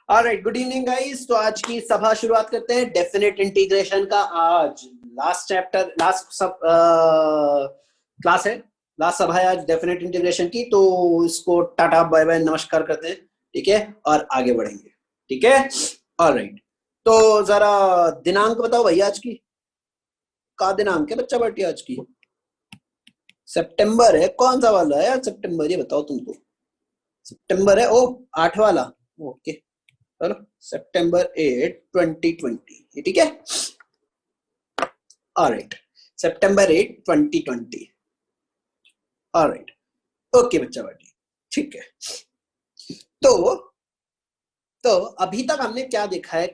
Alright, good evening guys. तो आज की सभा शुरुआत करते हैं डेफिनेट इंटीग्रेशन का। आज लास्ट चैप्टर, लास्ट सब क्लास है, लास्ट सभा है आज डेफिनेट इंटीग्रेशन की। तो इसको टाटा बाय बाय नमस्कार करते हैं, ठीक है, और आगे बढ़ेंगे, ठीक है। ऑलराइट, तो जरा दिनांक बताओ भैया आज की। का दिनांक है बच्चा बेटी आज की? सितंबर है। कौन सा वाला है यार सितंबर, ये बताओ तुमको। सितंबर है, ओ 8 वाला। ओके चलो, सितंबर 8 2020, ठीक है। ऑलराइट, सितंबर 8 2020। ऑलराइट, ओके बच्चा बेटी, ठीक है। तो अभी तक हमने क्या देखा है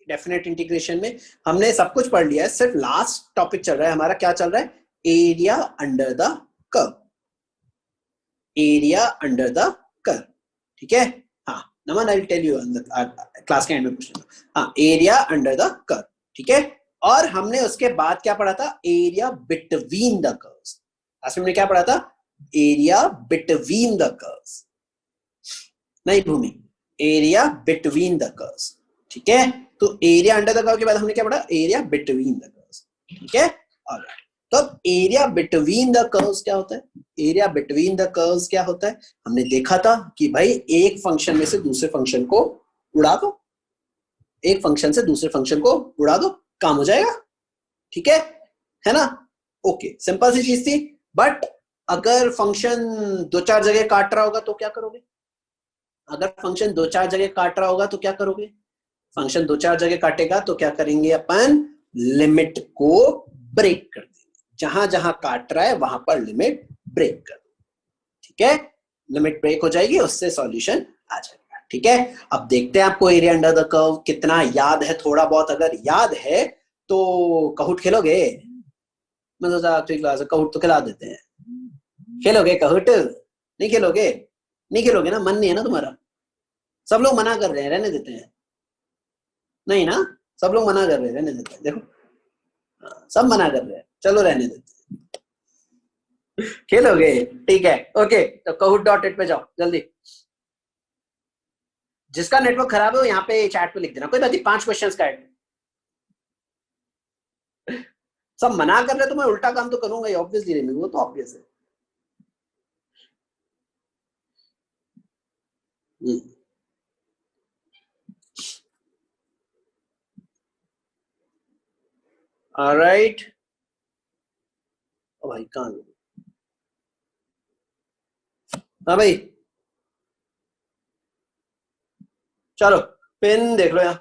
डेफिनेट इंटीग्रेशन में? हमने सब कुछ पढ़ लिया है, सिर्फ लास्ट टॉपिक चल रहा है हमारा। क्या चल रहा है? Area under the curve. Area under the curve, ठीक है। हाँ Naman, I will tell you class के एंड में पूछना। हाँ, एरिया अंडर द कर्व, ठीक है। और हमने उसके बाद क्या पढ़ा था? Area between the curves. Last में हमने क्या पढ़ा था? एरिया बिटवीन द कर्व्स, नहीं भूमि, एरिया बिटवीन द कर्व्स, ठीक है। तो एरिया अंडर द कर्व के बाद हमने क्या पढ़ा? एरिया बिटवीन द कर्व्स, ठीक है। ऑलराइट, तो एरिया बिटवीन द कर्व्स क्या होता है? एरिया बिटवीन द कर्व्स क्या होता है? हमने देखा था कि भाई एक फंक्शन में से दूसरे फंक्शन को उड़ा दो, एक फंक्शन से दूसरे फंक्शन को उड़ा दो, काम हो जाएगा, ठीक है ना। ओके, सिंपल सी चीज थी। बट अगर फंक्शन दो चार जगह काट रहा होगा तो क्या करोगे? अगर फंक्शन दो चार जगह काट रहा होगा तो क्या करोगे? फंक्शन दो चार जगह काटेगा तो क्या करेंगे अपन? लिमिट को ब्रेक कर देंगे। जहां जहां काट रहा है वहां पर लिमिट ब्रेक कर दो, ठीक है। लिमिट ब्रेक हो जाएगी, उससे सॉल्यूशन आ जाएगा, ठीक है। अब देखते हैं आपको एरिया अंडर द कर्व कितना याद है। थोड़ा बहुत अगर याद है तो कहूट खेलोगे? मैं सोचा आखिरी क्लास है, कहूट तो खिला देते हैं। खेलोगे कहूट? नहीं खेलोगे? नहीं खेलोगे ना? मन नहीं है ना तुम्हारा? सब लोग मना कर रहे हैं, रहने देते हैं। नहीं ना, सब लोग मना कर रहे हैं, रहने देते हैं। देखो सब मना कर रहे हैं, चलो रहने देते हैं। खेलोगे? ठीक है, ओके। तो kahoot.it पे जाओ जल्दी। जिसका नेटवर्क खराब है वो यहाँ पे चैट पे लिख देना, कोई बात नहीं। 5 क्वेश्चंस का ऐड। सब मना कर रहे तो मैं उल्टा काम तो करूंगा ही, ऑब्वियसली। वो तो ऑब्वियस है। ऑलराइट, ओ भाई कहाँ गए? हाँ भाई, चलो पेन देख लो यहाँ।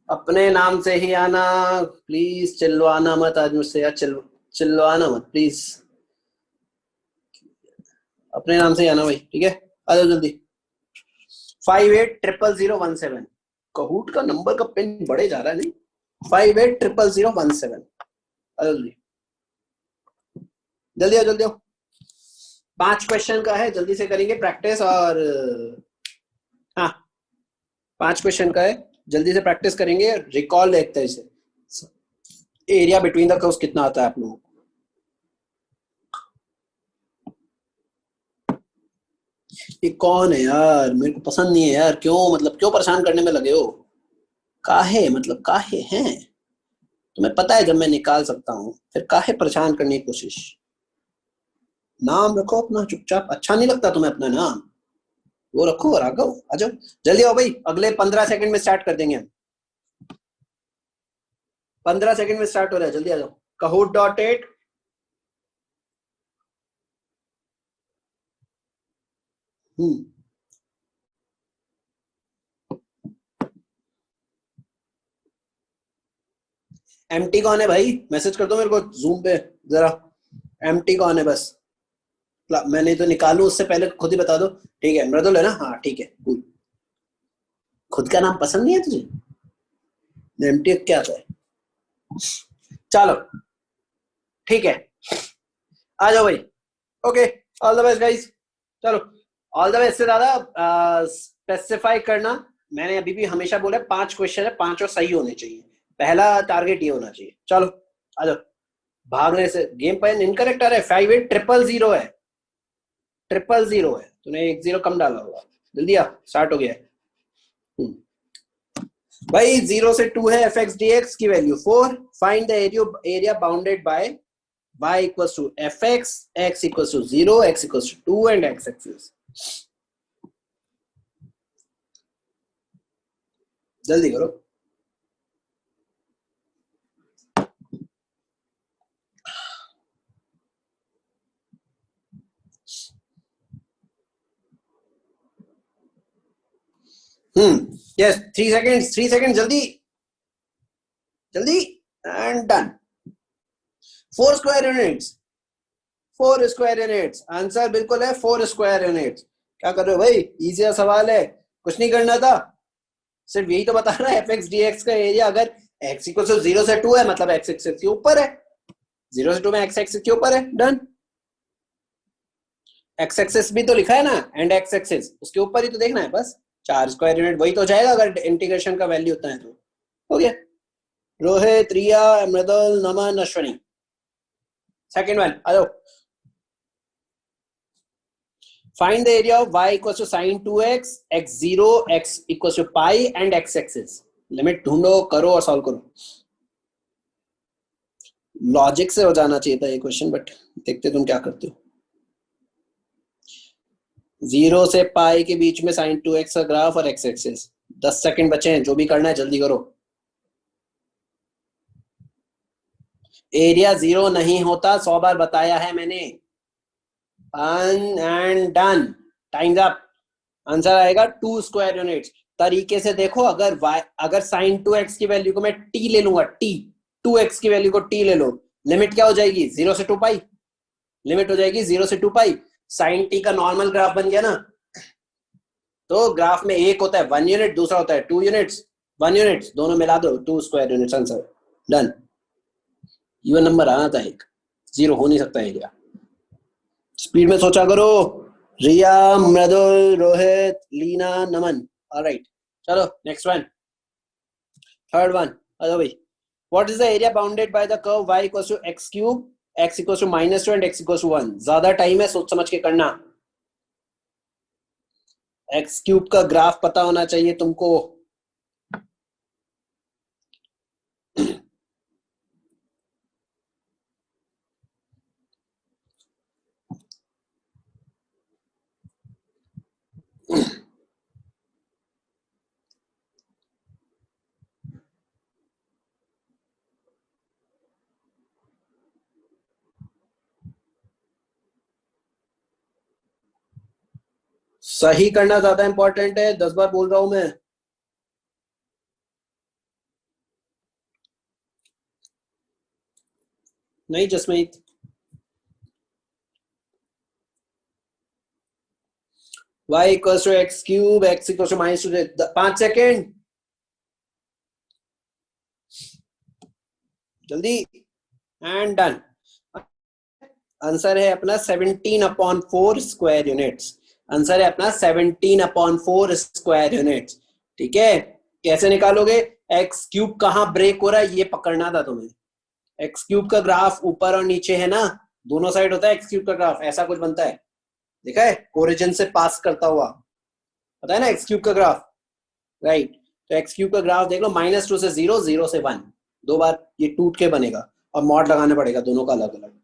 अपने नाम से ही आना प्लीज, चिल्लवाना मत आज मुझसे यार। चिल्लवाना मत प्लीज, अपने नाम से ही आना भाई, ठीक है। आ जाओ जल्दी। 580017। कहूट का नंबर का पिन बढ़े जा रहा है, नहीं? 580017। आ जाओ जल्दी, जल्दी आओ, जल्दी आओ। 5 क्वेश्चन का है, जल्दी से करेंगे प्रैक्टिस। और हाँ, 5 क्वेश्चन का है, जल्दी से प्रैक्टिस करेंगे। रिकॉल एक तरह से एरिया बिटवीन द कर्व्स कितना आता है आप लोगों को? ये कौन है यार? मेरे को पसंद नहीं है यार। क्यों, मतलब क्यों परेशान करने में लगे हो? काहे, मतलब काहे हैं? तुम्हें पता है जब मैं निकाल सकता हूँ, फिर काहे परेशान करने की कोशिश? नाम रखो अपना चुपचाप। अच्छा नहीं लगता तुम्हें अपना नाम? वो रखो और आ जाओ, आ जाओ जल्दी आओ भाई। अगले 15 सेकंड में स्टार्ट कर देंगे हम। 15 सेकंड में स्टार्ट हो रहा है, जल्दी आ जाओ। kahoot.it। एमटी कौन है भाई? मैसेज कर दो मेरे को जूम पे जरा। एमटी कौन है बस? मैंने तो निकालू उससे पहले खुद ही बता दो, ठीक है। मृदुल है ना? हाँ ठीक है, कूल। खुद का नाम पसंद नहीं है तुझे? एमटी क्या आता है? चलो ठीक है, आ जाओ भाई। Okay, all the best guys. चलो, ऑल द बेस्ट से ज्यादा स्पेसिफाई करना। मैंने अभी भी हमेशा बोला 5 क्वेश्चन है, 5 सही होने चाहिए। पहला टारगेट ये होना चाहिए। चलो आ जाओ, भागने से गेम पर इनकरेक्ट आ रहा है। 5800 है, 000 है, तूने 1 0 कम डाला होगा। जल्दी आ, स्टार्ट हो गया है। भाई 0 से 2 है एफ एक्स डी एक्स की value 4। Find the area bounded bye y equals to fx, x equals to 0, x equals to 2 and x axis। जल्दी करो। यस 3 seconds, 3 seconds, जल्दी जल्दी and done. 4 square units, 4 square units answer बिल्कुल है 4 square units. क्या कर रहे हो भाई, इजी सवाल है, कुछ नहीं करना था, सिर्फ यही तो बता रहा है एफ एक्स डी एक्स का एरिया अगर x इक्वल टू 0 से 2 है मतलब x एक्सिस के ऊपर है, 0 से 2 में x एक्सिस के ऊपर है। डन। x एक्सिस भी तो लिखा है ना, एंड x एक्सिस उसके ऊपर ही तो देखना है बस। 4 स्क्वायर यूनिट वही तो जाएगा अगर इंटीग्रेशन का वैल्यू उतना है तो। हो गया। रोहित, रिया, मृदुल, नमन, अश्वनी। सेकंड वन आ जाओ। Find the area of y equals to sin 2x, x0, x equals to pi and x axis। Limit ढूंढो, करो और सॉल्व करो। लॉजिक से हो जाना चाहिए था ये क्वेश्चन, बट देखते तुम क्या करते हो। 0 से पाई के बीच में sin 2x का ग्राफ और x एक्सिस। 10 सेकंड बचे हैं, जो भी करना है जल्दी करो। एरिया 0 नहीं होता, 100 बार बताया है मैंने। And done, times up. Answer आएगा 2 स्क्वायर यूनिट्स। तरीके से देखो, अगर sin 2x की वैल्यू को मैं t ले लूंगा, t 2x की वैल्यू को t ले लो, लिमिट क्या हो जाएगी 0 से 2 पाई। लिमिट हो जाएगी 0 से 2 पाई। sin t का नॉर्मल ग्राफ बन गया ना, तो ग्राफ में एक होता है 1 यूनिट, दूसरा होता है 2 यूनिट्स। 1 यूनिट्स दोनों मिला दो, 2 square units. Answer done. Even number आना था, एक 0 हो नहीं सकता एरिया। स्पीड में सोचा करो। रिया, मृदुल, रोहित, लीना, नमन। ऑलराइट, चलो next one, third one. Hello भाई, what is the area bounded by the curve y equals to x cube, x equals to -2 and x equals to 1। ज्यादा टाइम है, सोच समझ के करना। x क्यूब का ग्राफ पता होना चाहिए तुमको। सही करना ज्यादा इंपॉर्टेंट है, 10 बार बोल रहा हूं मैं। नहीं Jasmeet, y equals to x cube, x equals to -2। 5 second, जल्दी एंड डन। आंसर है अपना 17/4 स्क्वायर यूनिट्स। आंसर है अपना 17/4 स्क्वायर यूनिट्स। ठीक है, कैसे निकालोगे? एक्स क्यूब कहाँ ब्रेक हो रहा है ये पकड़ना था तुम्हें। एक्स क्यूब का ग्राफ ऊपर और नीचे है ना, दोनों साइड होता है एक्स क्यूब का ग्राफ, ऐसा कुछ बनता है, देखा है? ओरिजिन से पास करता हुआ, पता है ना एक्स क्यूब का ग्राफ, राइट? तो एक्स क्यूब का ग्राफ देख लो, -2 से 0, 0 से 1, 2 बार ये टूट के बनेगा और मॉड लगाना पड़ेगा दोनों का अलग अलग।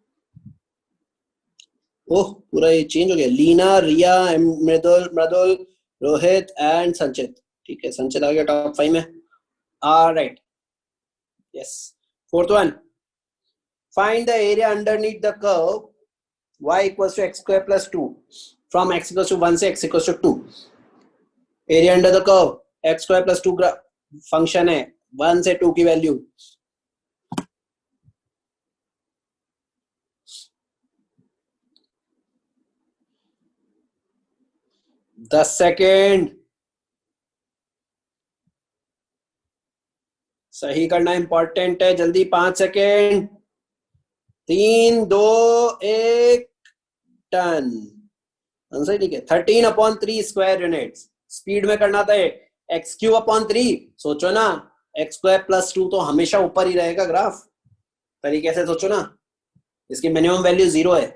ओह, पूरा ये चेंज हो गया। लीना, रिया, मृदुल, रोहित एंड संचित। ठीक है, संचित आ गया टॉप 5 में। Alright, yes. Fourth one, find the area underneath the curve y equals to x square plus 2 from x equals to 1 से x equals to 2। Area under the curve x square plus 2 function है, 1 से 2 की value. दस second, सही करना important है, जल्दी। 5 second, 3, 2, 1, ton. Answer ठीक है, 13/3 स्क्वायर यूनिट्स। स्पीड में करना था, x³ अपॉन 3, सोचो ना, एक्स स्क्वायर प्लस 2 तो हमेशा ऊपर ही रहेगा ग्राफ। तरीके से सोचो ना, इसकी मिनिमम वैल्यू 0 है,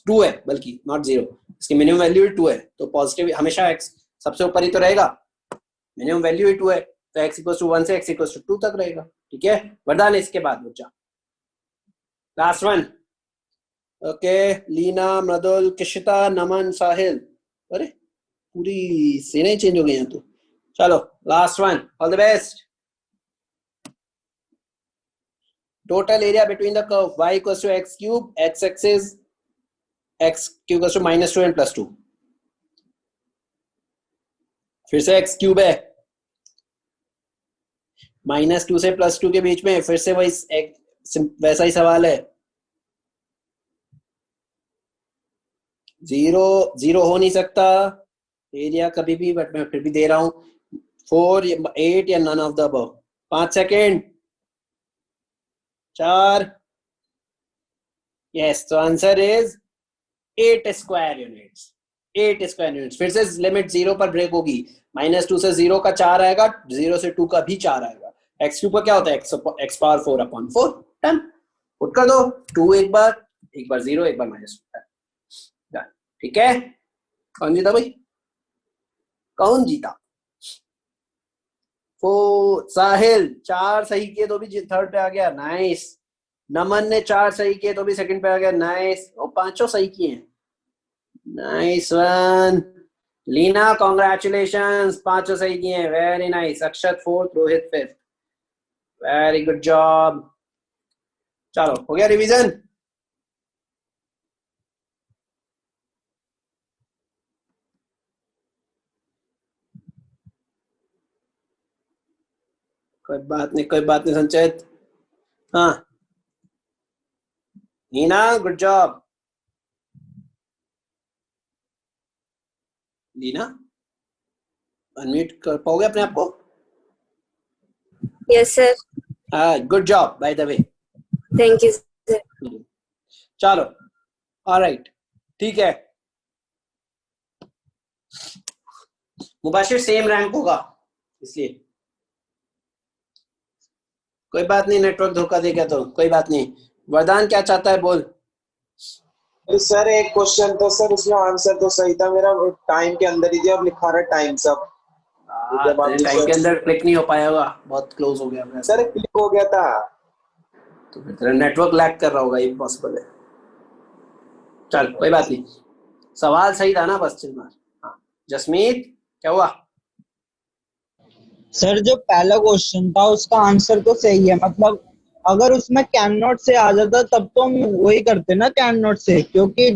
2 है, बल्कि नॉट 0, इसकी मिनिमम वैल्यू 2 है, तो पॉजिटिव हमेशा एक्स सबसे ऊपर ही तो रहेगा, मिनिमम वैल्यू ही 2 है, तो x इक्वल टू 1 से x इक्वल टू 2 तक रहेगा। ठीक है, वरदान इसके बाद बच्चा last one. Okay, Leena, Mridul, Kishita, Naman, Sahil. अरे पूरी सीने चेंज हो गई हैं तो। चलो last one, all the best. Total area between the curve y equals to x cube, x axis x cube equals to -2 and +2। फिर से x क्यूब है, -2 से +2 के बीच में, फिर से वही वैसा ही सवाल है। 0 हो नहीं सकता एरिया कभी भी, बट मैं फिर भी दे रहा हूं 4 8 या none of the above. 5 second, 4, yes, तो answer is 8 square units. 8 square units. फिर से लिमिट 0 पर ब्रेक होगी, -2 से 0 का 4 आएगा, 0 से 2 का भी 4 आएगा। एक्स क्यूब का क्या होता है, एक्स पावर 4/4। डन, पुट कर दो, 2 एक बार 0, एक बार -2। ठीक है, कौन जीता भाई, कौन जीता? साहिल 4 सही किए तो भी थर्ड पे आ गया, नाइस। नमन ने 4 सही किए तो भी सेकंड पे आ गया, नाइस। वो 5 सही किए हैं, नाइस वन। लीना कॉन्ग्रेचुलेशंस, 5 सही किए हैं, वेरी नाइस। अक्षत 4th, Rohit 5th, very good job. चलो हो गया रिवीजन। कोई बात नहीं, कोई बात नहीं संचित। हाँ Neena, good job. Leena unmute कर पाओगे अपने आप को? Yes sir. हाँ, good job by the way. Thank you sir. चलो ऑलराइट, ठीक है। मुबाशिर सेम रैंक होगा इसलिए कोई बात नहीं, नेटवर्क धोखा देगा तो कोई बात नहीं। वरदान क्या चाहता है, बोल। सर एक क्वेश्चन तो सर उसमें आंसर तो सही था मेरा, टाइम के अंदर ही दिया, अब लिखा रहा टाइम सब। टाइम के अंदर क्लिक नहीं हो पाया होगा, बहुत क्लोज हो गया सर, क्लिक हो गया था तो फिर तेरा नेटवर्क लैग कर रहा होगा, ये पॉसिबल है। चल कोई बात नहीं, सवाल सही था ना, बस चिल मार। हाँ जसमीत, क्या हुआ? सर जो पहला क्वेश्चन था उसका आंसर तो सही है, मतलब अगर उसमें कैन नॉट से आ जाता तब तो हम वही करते ना कैन नॉट से, क्योंकि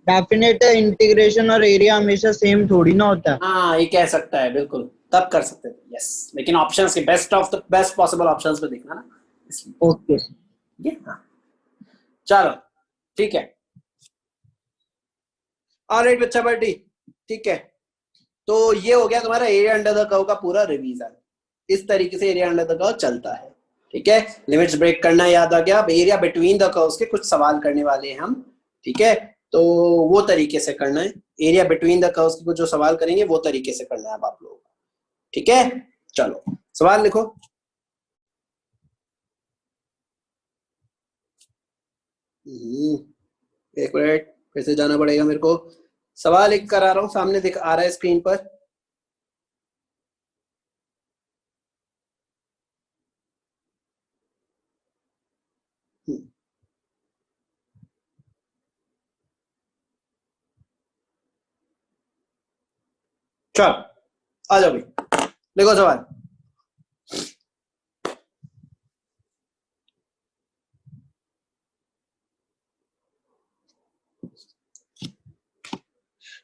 डेफिनेट इंटीग्रेशन और एरिया हमेशा सेम थोड़ी ना होता है। हाँ ये कह सकता है, बिल्कुल तब कर सकते थे, यस। लेकिन ऑप्शंस के best of the best possible options पे देखना ना, इसलिए। ओके ये हाँ, चलो ठीक है। ऑलराइट बच्चा बर्डी, ठीक है। तो ये हो गया तुम्हारा एरिया अंडर द कर्व का पूरा रिवीजन। इस तरीके से एरिया अंडर द कर्व चलता है, ठीक है। लिमिट्स ब्रेक करना याद आ गया। अब एरिया बिटवीन द कर्व्स के कुछ सवाल करने वाले हैं हम, ठीक है। तो वो तरीके से करना है, एरिया बिटवीन द कर्व्स के कुछ जो सवाल करेंगे वो तरीके से करना है अब आप लोगों को, ठीक है। चलो सवाल लिखो। एक मिनट, फिर से जाना पड़ेगा मेरे को। सवाल लिख कर आ रहा हूं, सामने दिख आ रहा है स्क्रीन पर। चल आ जाओ भाई, लिखो सवाल।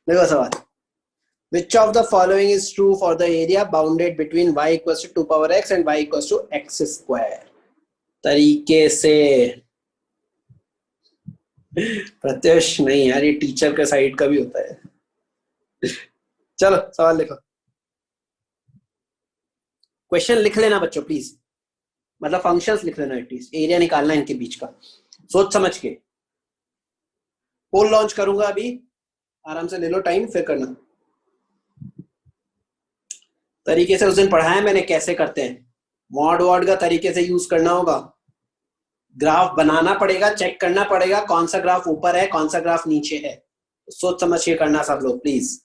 देखो सवाल, which of the following is true for the area bounded between y equals to 2 power x and y equals to x square? तरीके से प्रत्यक्ष नहीं यार, ये टीचर के साइड का भी होता है। चलो सवाल लिखो। क्वेश्चन लिख लेना बच्चों प्लीज, मतलब फंक्शंस लिख लेना एटलीस्ट, एरिया निकालना इनके बीच का, सोच समझ के। पोल लॉन्च करूंगा अभी, आराम से ले लो टाइम, फिर करना। तरीके से उस दिन पढ़ाया मैंने कैसे करते हैं, मॉड वॉड का तरीके से यूज करना होगा, ग्राफ बनाना पड़ेगा, चेक करना पड़ेगा कौन सा ग्राफ ऊपर है कौन सा ग्राफ नीचे है। सोच समझ के करना सब लोग प्लीज।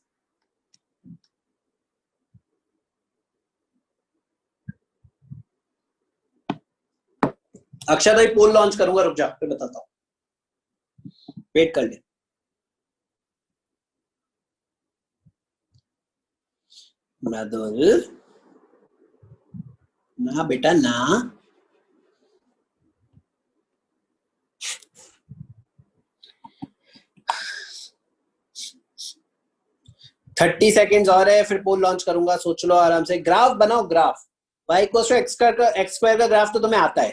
अक्षय भाई पोल लॉन्च करूंगा, रुक जा फिर बताता हूं, वेट कर ले। मृदुल ना बेटा ना, थर्टी सेकेंड्स और है फिर पोल लॉन्च करूंगा, सोच लो आराम से। ग्राफ बनाओ, graph y equal to x square का ग्राफ तो तुम्हें आता है,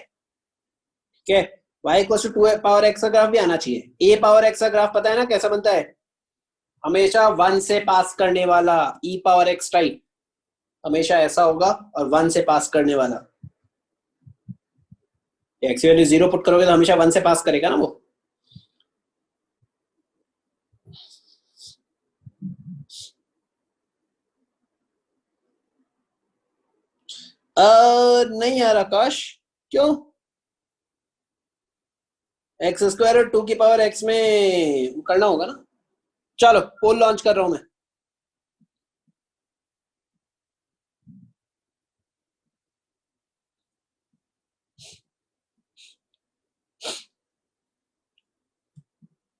ठीक है। y equal to 2 power x का ग्राफ भी आना चाहिए। a पावर x का ग्राफ पता है ना कैसा बनता है, हमेशा 1 से पास करने वाला, e पावर x टाइप हमेशा ऐसा होगा और 1 से पास करने वाला। x वैल्यू 0 पुट करोगे तो हमेशा 1 से पास करेगा ना वो। नहीं यार आकाश, क्यों? एक्स स्क्वायर और 2 की पावर x में करना होगा ना। चलो पोल लॉन्च कर रहा हूं मैं।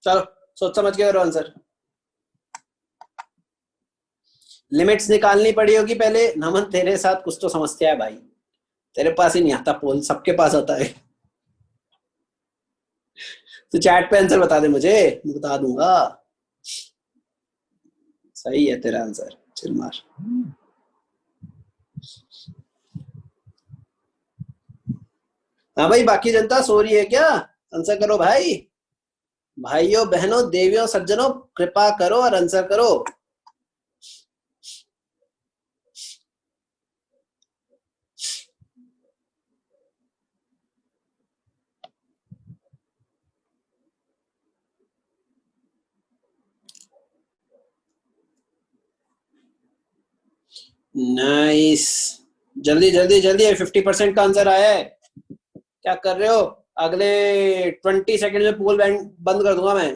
चलो सोच समझ के करो आंसर। लिमिट्स निकालनी पड़ी होगी पहले। नमन तेरे साथ कुछ तो समस्या है भाई, तेरे पास ही नहीं आता पोल, सबके पास आता है। तो चैट पे आंसर बता दे मुझे, मैं बता दूंगा। सही है तेरा आंसर, चिल मार। हाँ भाई, बाकी जनता सो रही है क्या? आंसर करो भाई, भाइयों बहनों देवियों सज्जनों, कृपा करो और आंसर करो। नाइस, जल्दी जल्दी जल्दी, 50% का आंसर आया है। क्या कर रहे हो? अगले 20 सेकंड में पोल बंद कर दूंगा मैं।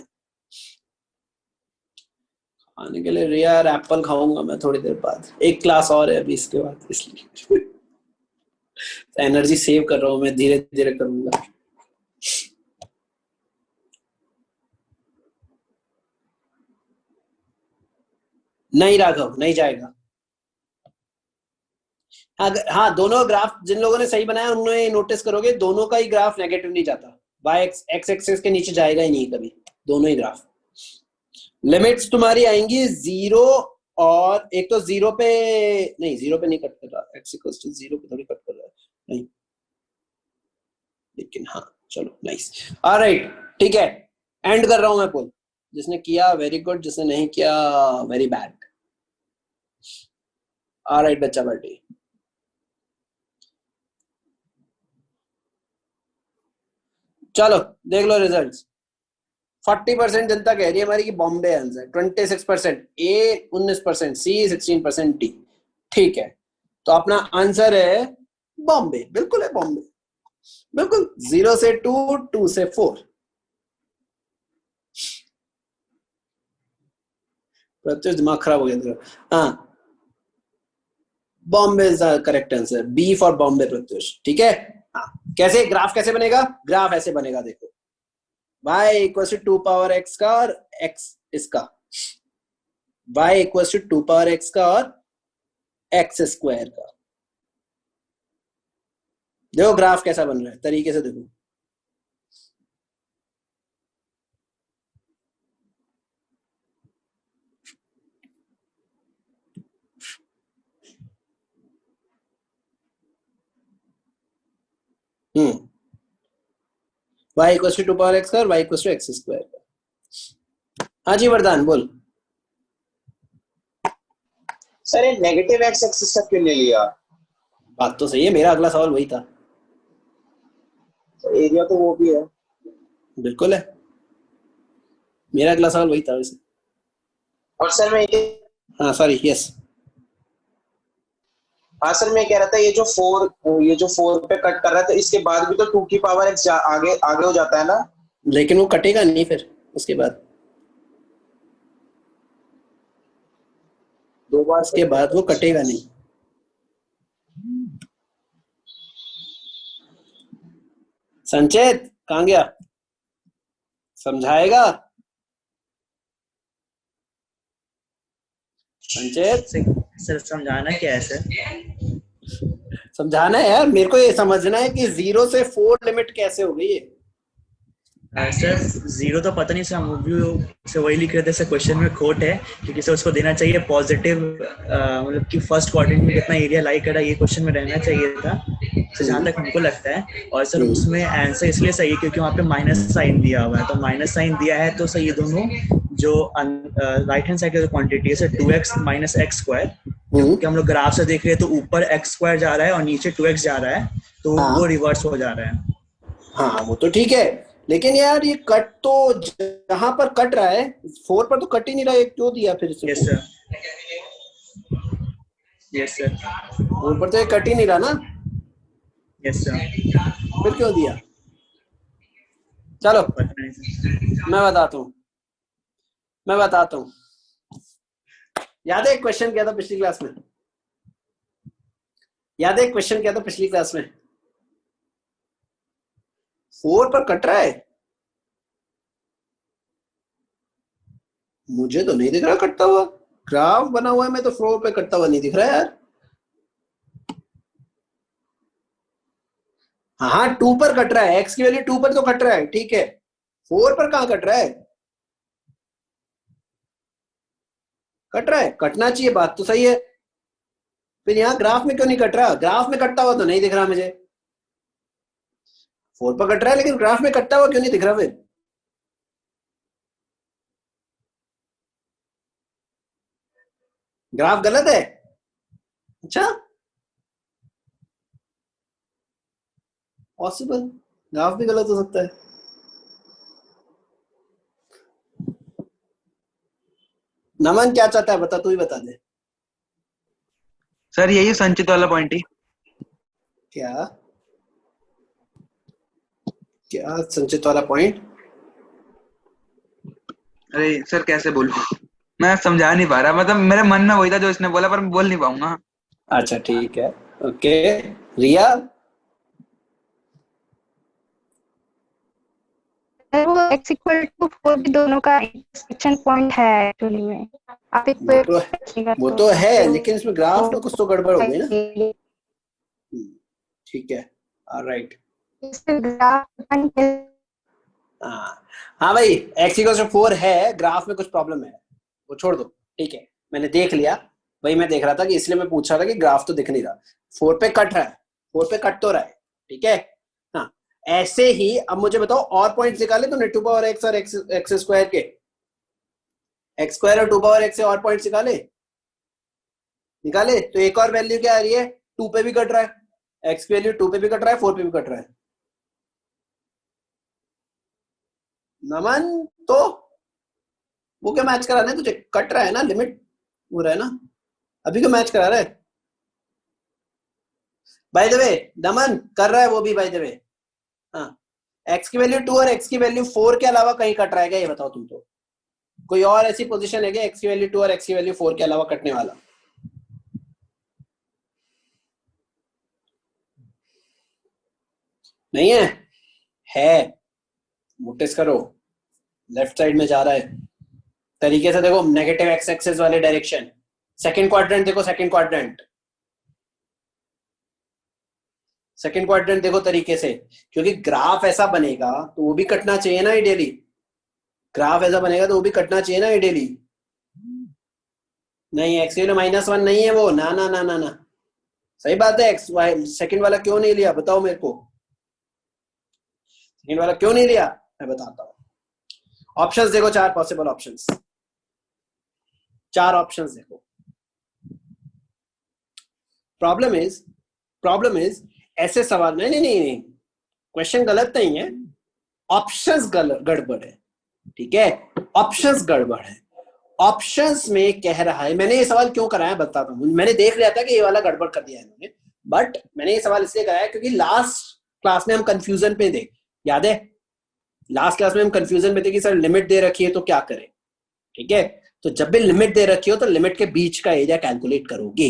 खाने के लिए रियर एप्पल खाऊंगा मैं थोड़ी देर बाद, एक क्लास और है अभी इसके बाद, इसलिए एनर्जी सेव कर रहा हूं मैं, धीरे धीरे करूंगा। नहीं राघव, नहीं जाएगा। हाँ दोनों ग्राफ जिन लोगों ने सही बनाया उन्होंने नोटिस करोगे दोनों का ही ग्राफ नेगेटिव नहीं जाता, वाई एक्स एक्सिस के नीचे जाएगा ही नहीं कभी, दोनों ही ग्राफ। लिमिट्स तुम्हारी आएंगी 0 और एक तो 0 पे नहीं, 0 पे नहीं कट कर रहा, एक्स इक्वल्स टू 0 पे थोड़ी कट कर रहा है, नहीं, लेकिन हाँ चलो नाइस। ऑलराइट ठीक है, एंड कर रहा हूं मैं पोल। जिसने किया वेरी गुड, जिसने नहीं किया वेरी बैड। ऑलराइट बच्चा पार्टी, चलो देख लो रिजल्ट्स। 40% जनता कह रही है हमारी कि बॉम्बे आंसर, 26% ए, 19% सी, 16% डी। ठीक है, तो अपना आंसर है बॉम्बे, बिल्कुल है बॉम्बे, बिल्कुल। 0 से 2, 2 से 4। प्रत्युष दिमाग खराब हो गया तेरा। हाँ, Bombay is the correct answer, B for Bombay Pratyush. ठीक है, हाँ कैसे ग्राफ कैसे बनेगा? ग्राफ ऐसे बनेगा, देखो y equal to 2 power x का और x इसका, y equal to 2 power x का और x स्क्वायर का। देखो ग्राफ कैसा बन रहा है, तरीके से देखो। y equal to 2 power x का और y equal to x square का। हाँ जी वरदान बोल। सर ये नेगेटिव एक्स एक्सिस क्यों नहीं लिया? बात तो सही है, मेरा अगला सवाल वही था। तो एरिया तो वो भी है। बिल्कुल है, मेरा अगला सवाल वही था वैसे। और सर मैं हाँ सॉरी, यस। हाँ सर, मैं कह रहा था ये जो 4 पे कट कर रहा था, इसके बाद भी तो 2 की पावर x आगे आगे हो जाता है ना। लेकिन वो कटेगा नहीं फिर उसके बाद, 2 बार उसके बाद वो कटेगा नहीं। संचेत कहाँ गया, समझाएगा संचेत? सर समझाना क्या है सर? समझाना है यार, मेरे को ये समझना है कि 0 से 4 लिमिट कैसे हो गई है। सर 0 तो पता नहीं सर, हम भी से वही लिख रहे थे सर, क्वेश्चन में खोट है क्योंकि सर उसको देना चाहिए पॉजिटिव, मतलब कि फर्स्ट क्वाड्रेंट में कितना एरिया लाई करा ये क्वेश्चन में रहना चाहिए था सर, जहाँ तक हमको लगता है। और सर उसमें आंसर इसलिए सही है क्योंकि वहाँ पे माइनस साइन दिया हुआ है, तो माइनस साइन दिया है तो सर ये दोनों जो राइट हैंड साइड का जो क्वांटिटी है sir 2x minus x square, क्योंकि हम लोग ग्राफ से देख रहे हैं तो ऊपर x स्क्वायर जा रहा है और नीचे 2x जा रहा है, तो वो रिवर्स हो जा रहा है। हाँ वो तो ठीक है, लेकिन यार ये कट तो जहां पर कट रहा है 4 पर तो कट ही नहीं रहा है, क्यों दिया फिर इसे? यस सर, यस सर, 4 पर तो ये कट ही नहीं रहा ना, यस सर, फिर क्यों दिया? चलो पता नहीं सर। मैं बताता हूँ। याद है एक क्वेश्चन किया था पिछली क्लास में? याद है एक क्वेश्चन किया था पिछली क्लास में? 4 पर कट रहा है, मुझे तो नहीं दिख रहा कटता हुआ, ग्राफ बना हुआ है, मैं तो 4 पे कटता हुआ नहीं दिख रहा यार। हाँ 2 पर कट रहा है, x की वैल्यू 2 पर तो कट रहा है, ठीक है, 4 पर कहां कट रहा है? कट रहा है, कटना चाहिए, बात तो सही है, फिर यहाँ ग्राफ में क्यों नहीं कट रहा? ग्राफ में कटता हुआ तो नहीं दिख रहा मुझे, 4 पर कट रहा है लेकिन ग्राफ में कटता हुआ क्यों नहीं दिख रहा फिर? ग्राफ गलत है? अच्छा, पॉसिबल, ग्राफ भी गलत हो सकता है। नमन क्या चाहता है बता, तू ही बता दे। सर यही संचित वाला पॉइंट ही। क्या क्या संचित वाला पॉइंट? अरे सर कैसे बोलूं, मैं समझा नहीं पा रहा, मतलब मेरे मन में वही था जो इसने बोला पर मैं बोल नहीं पाऊंगा। अच्छा ठीक है, ओके। रिया? वो x इक्वल टू 4 भी दोनों का इंटरसेक्शन पॉइंट है एक्चुअली में। आप एक वो तो है, लेकिन इसमें ग्राफ में कुछ तो गड़बड़ हो गई ना। ठीक है, ऑलराइट। हाँ भाई, x इक्वल टू 4 है, ग्राफ में कुछ प्रॉब्लम है, वो छोड़ दो, ठीक है, मैंने देख लिया, वही मैं देख रहा था कि इसलिए मैं पूछ रहा था कि ग्राफ तो दिख नहीं रहा, 4 पे कट रहा है, 4 पे कट तो रहा है, ठीक है। हाँ ऐसे ही अब मुझे बताओ और पॉइंट्स निकाले तुमने 2 पावर x और x स्क्वायर के, x स्क्वायर और 2 पावर x से और पॉइंट्स निकाले तो एक और वैल्यू क्या आ रही है? 2 पे भी कट रहा है, x की वैल्यू 2 पे भी कट रहा है, 4 पे भी कट रहा है। नमन तो वो क्या मैच कराना है तुझे? कट रहा है ना, लिमिट हो रहा है ना, अभी क्यों मैच करा रहा है? बाय द वे नमन कर रहा है वो भी, बाय द वे। हाँ, x की वैल्यू 2 और x की वैल्यू 4 के अलावा कहीं कट रहा है क्या, ये बताओ तुम तो। कोई और ऐसी पोजीशन है क्या x की वैल्यू 2 और x की वैल्यू 4 के अलावा कटने वाला? नहीं है? है, नोटिस करो, लेफ्ट साइड में जा रहा है तरीके से, देखो नेगेटिव एक्स एक्सिस वाले डायरेक्शन, सेकंड क्वाड्रेंट देखो, सेकंड क्वाड्रेंट देखो तरीके से, क्योंकि ग्राफ ऐसा बनेगा तो वो भी कटना चाहिए ना आइडियली, ग्राफ ऐसा बनेगा तो वो भी कटना चाहिए ना आइडियली। नहीं एक्स की -1 नहीं है वो, ना ना ना ना ना, सही बात है, एक्स सेकंड वाला क्यों नहीं लिया बताओ मेरे को, सेकंड वाला क्यों नहीं लिया मैं बताता हूं। ऑप्शंस देखो, 4 पॉसिबल ऑप्शंस, 4 ऑप्शंस देखो। प्रॉब्लम इज ऐसे सवाल, नहीं क्वेश्चन गलत नहीं है, ऑप्शंस गड़बड़ है, ठीक है, ऑप्शंस गड़बड़ है। ऑप्शंस में कह रहा है, मैंने ये सवाल क्यों कराया बताता हूँ, मैंने देख लिया था कि ये वाला गड़बड़ कर दिया है इन्होंने, बट मैंने ये सवाल इसलिए कराया क्योंकि लास्ट क्लास में हम कंफ्यूजन पे थे, याद है लास्ट क्लास में हम कंफ्यूजन में थे कि सर लिमिट दे रखी है तो क्या करें, ठीक है। तो जब भी लिमिट दे रखी हो तो लिमिट के बीच का एरिया कैलकुलेट करोगे।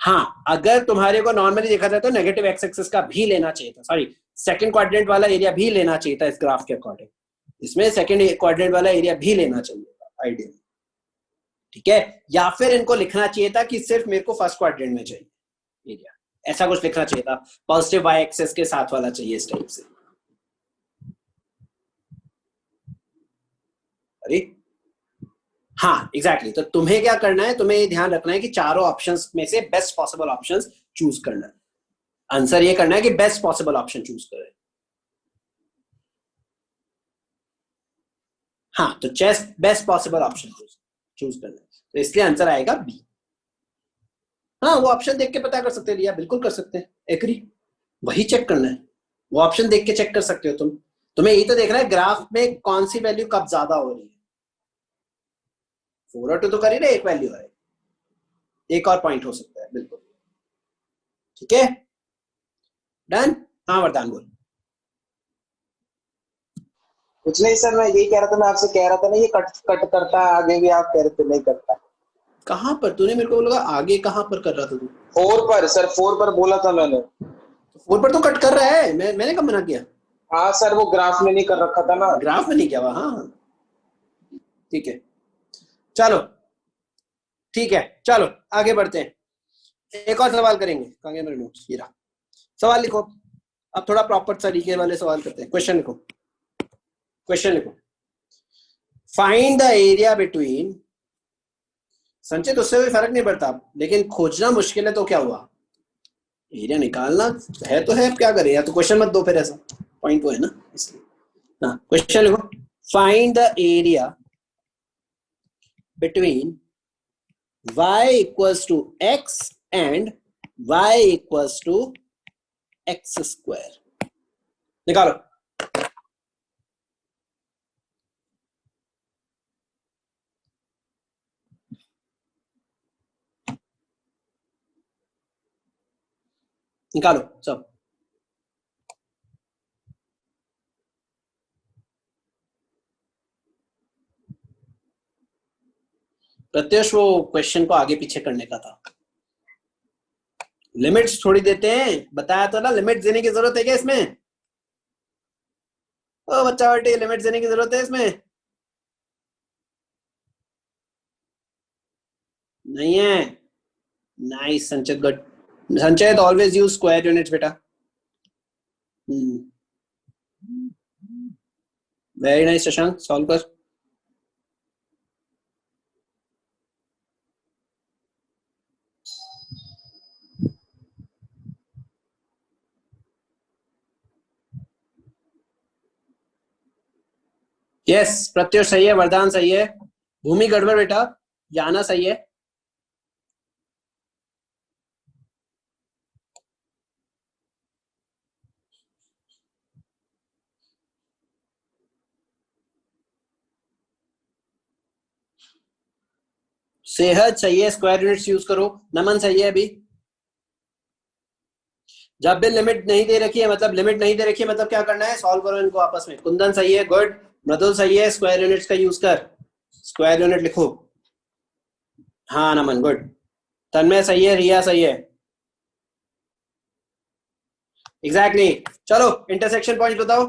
हाँ, अगर तुम्हारे को नॉर्मली देखा जाए तो नेगेटिव एक्स एक्सिस का भी लेना चाहिए था, सॉरी सेकंड क्वाड्रेंट वाला एरिया भी लेना चाहिए था इस ग्राफ के अकॉर्डिंग, इसमें सेकंड क्वाड्रेंट वाला एरिया भी लेना चाहिए था आइडियली, ठीक है। या फिर इनको लिखना चाहिए था कि सिर्फ मेरे को फर्स्ट क्वाड्रेंट में चाहिए एरिया, ऐसा कुछ लिखना चाहिए था, पॉजिटिव वाई एक्सिस के साथ वाला चाहिए इस टाइप से। अरे हाँ एग्जैक्टली, तो तुम्हें क्या करना है, तुम्हें ये ध्यान रखना है कि चारों ऑप्शंस में से बेस्ट पॉसिबल ऑप्शंस चूज करना है। आंसर ये करना है कि बेस्ट पॉसिबल ऑप्शन चूज करें। हाँ, तो बेस्ट पॉसिबल ऑप्शन चूज करना है, तो इसलिए आंसर आएगा बी। हाँ, वो ऑप्शन देख के पता कर सकते हैं लिया, बिल्कुल कर सकते हैं, एग्री, वही चेक करना है, वो ऑप्शन देख के चेक कर सकते हो तुम। तुम्हें यही तो देखना है ग्राफ में कौन सी वैल्यू कब ज्यादा हो रही है। 4 और 2 तो कर ही रहे, एक वैल्यू है, एक और पॉइंट हो सकता है, बिल्कुल ठीक है, डन। हाँ वरदान बोल। कुछ नहीं सर, मैं यही कह रहा था, मैं आपसे कह रहा था ना ये कट करता है आगे भी, आप कह रहे थे नहीं करता। कहां पर तूने मेरे को बोला आगे, कहां पर कर रहा था तू? 4 पर सर, 4 पर बोला था मैंने। 4 पर तो कट कर रहा है, मैंने कब मना किया? हाँ सर, वो ग्राफ में नहीं कर रखा था ना, ग्राफ में नहीं किया हुआ। हाँ ठीक है, चलो ठीक है, चलो आगे बढ़ते हैं, एक और सवाल करेंगे। कहाँ गया मेरे नोट्स? ये रहा, सवाल लिखो। अब थोड़ा प्रॉपर तरीके वाले सवाल करते हैं। क्वेश्चन लिखो, क्वेश्चन लिखो। फाइंड द एरिया बिटवीन, संचित उससे कोई फर्क नहीं पड़ता, लेकिन खोजना मुश्किल है तो क्या हुआ, एरिया निकालना है तो है, क्या करें, या तो क्वेश्चन मत दो फिर, ऐसा पॉइंट वो है ना, इसलिए। हाँ, क्वेश्चन लिखो। Find the area between y equals to x and y equals to x square। निकालो। निकालो सब। प्रत्युष वो क्वेश्चन को आगे पीछे करने का था, लिमिट्स थोड़ी देते हैं, बताया तो ना, लिमिट देने की जरूरत है क्या इसमें? ओ बच्चा बेटे, लिमिट देने की जरूरत है इसमें? नहीं है। नाइस संचित, गुड संचित, ऑलवेज यूज स्क्वायर यूनिट्स बेटा। वेरी नाइस शशांक, सॉल्व कर। यस, प्रत्युष सही है, वरदान सही है, भूमि गड़बड़ बेटा, याना सही है। सेहत सही है, स्क्वायर यूनिट्स यूज करो। नमन सही है। अभी जब भी लिमिट नहीं दे रखी है, मतलब लिमिट नहीं दे रखी है, मतलब क्या करना है, सॉल्व करो इनको आपस में। कुंदन सही है, गुड। मृदुल सही है, स्क्वायर यूनिट्स का यूज कर, स्क्वायर यूनिट लिखो। हाँ नमन, गुड। तन्मय सही है, रिया सही है, एग्जैक्टली। चलो इंटरसेक्शन पॉइंट बताओ।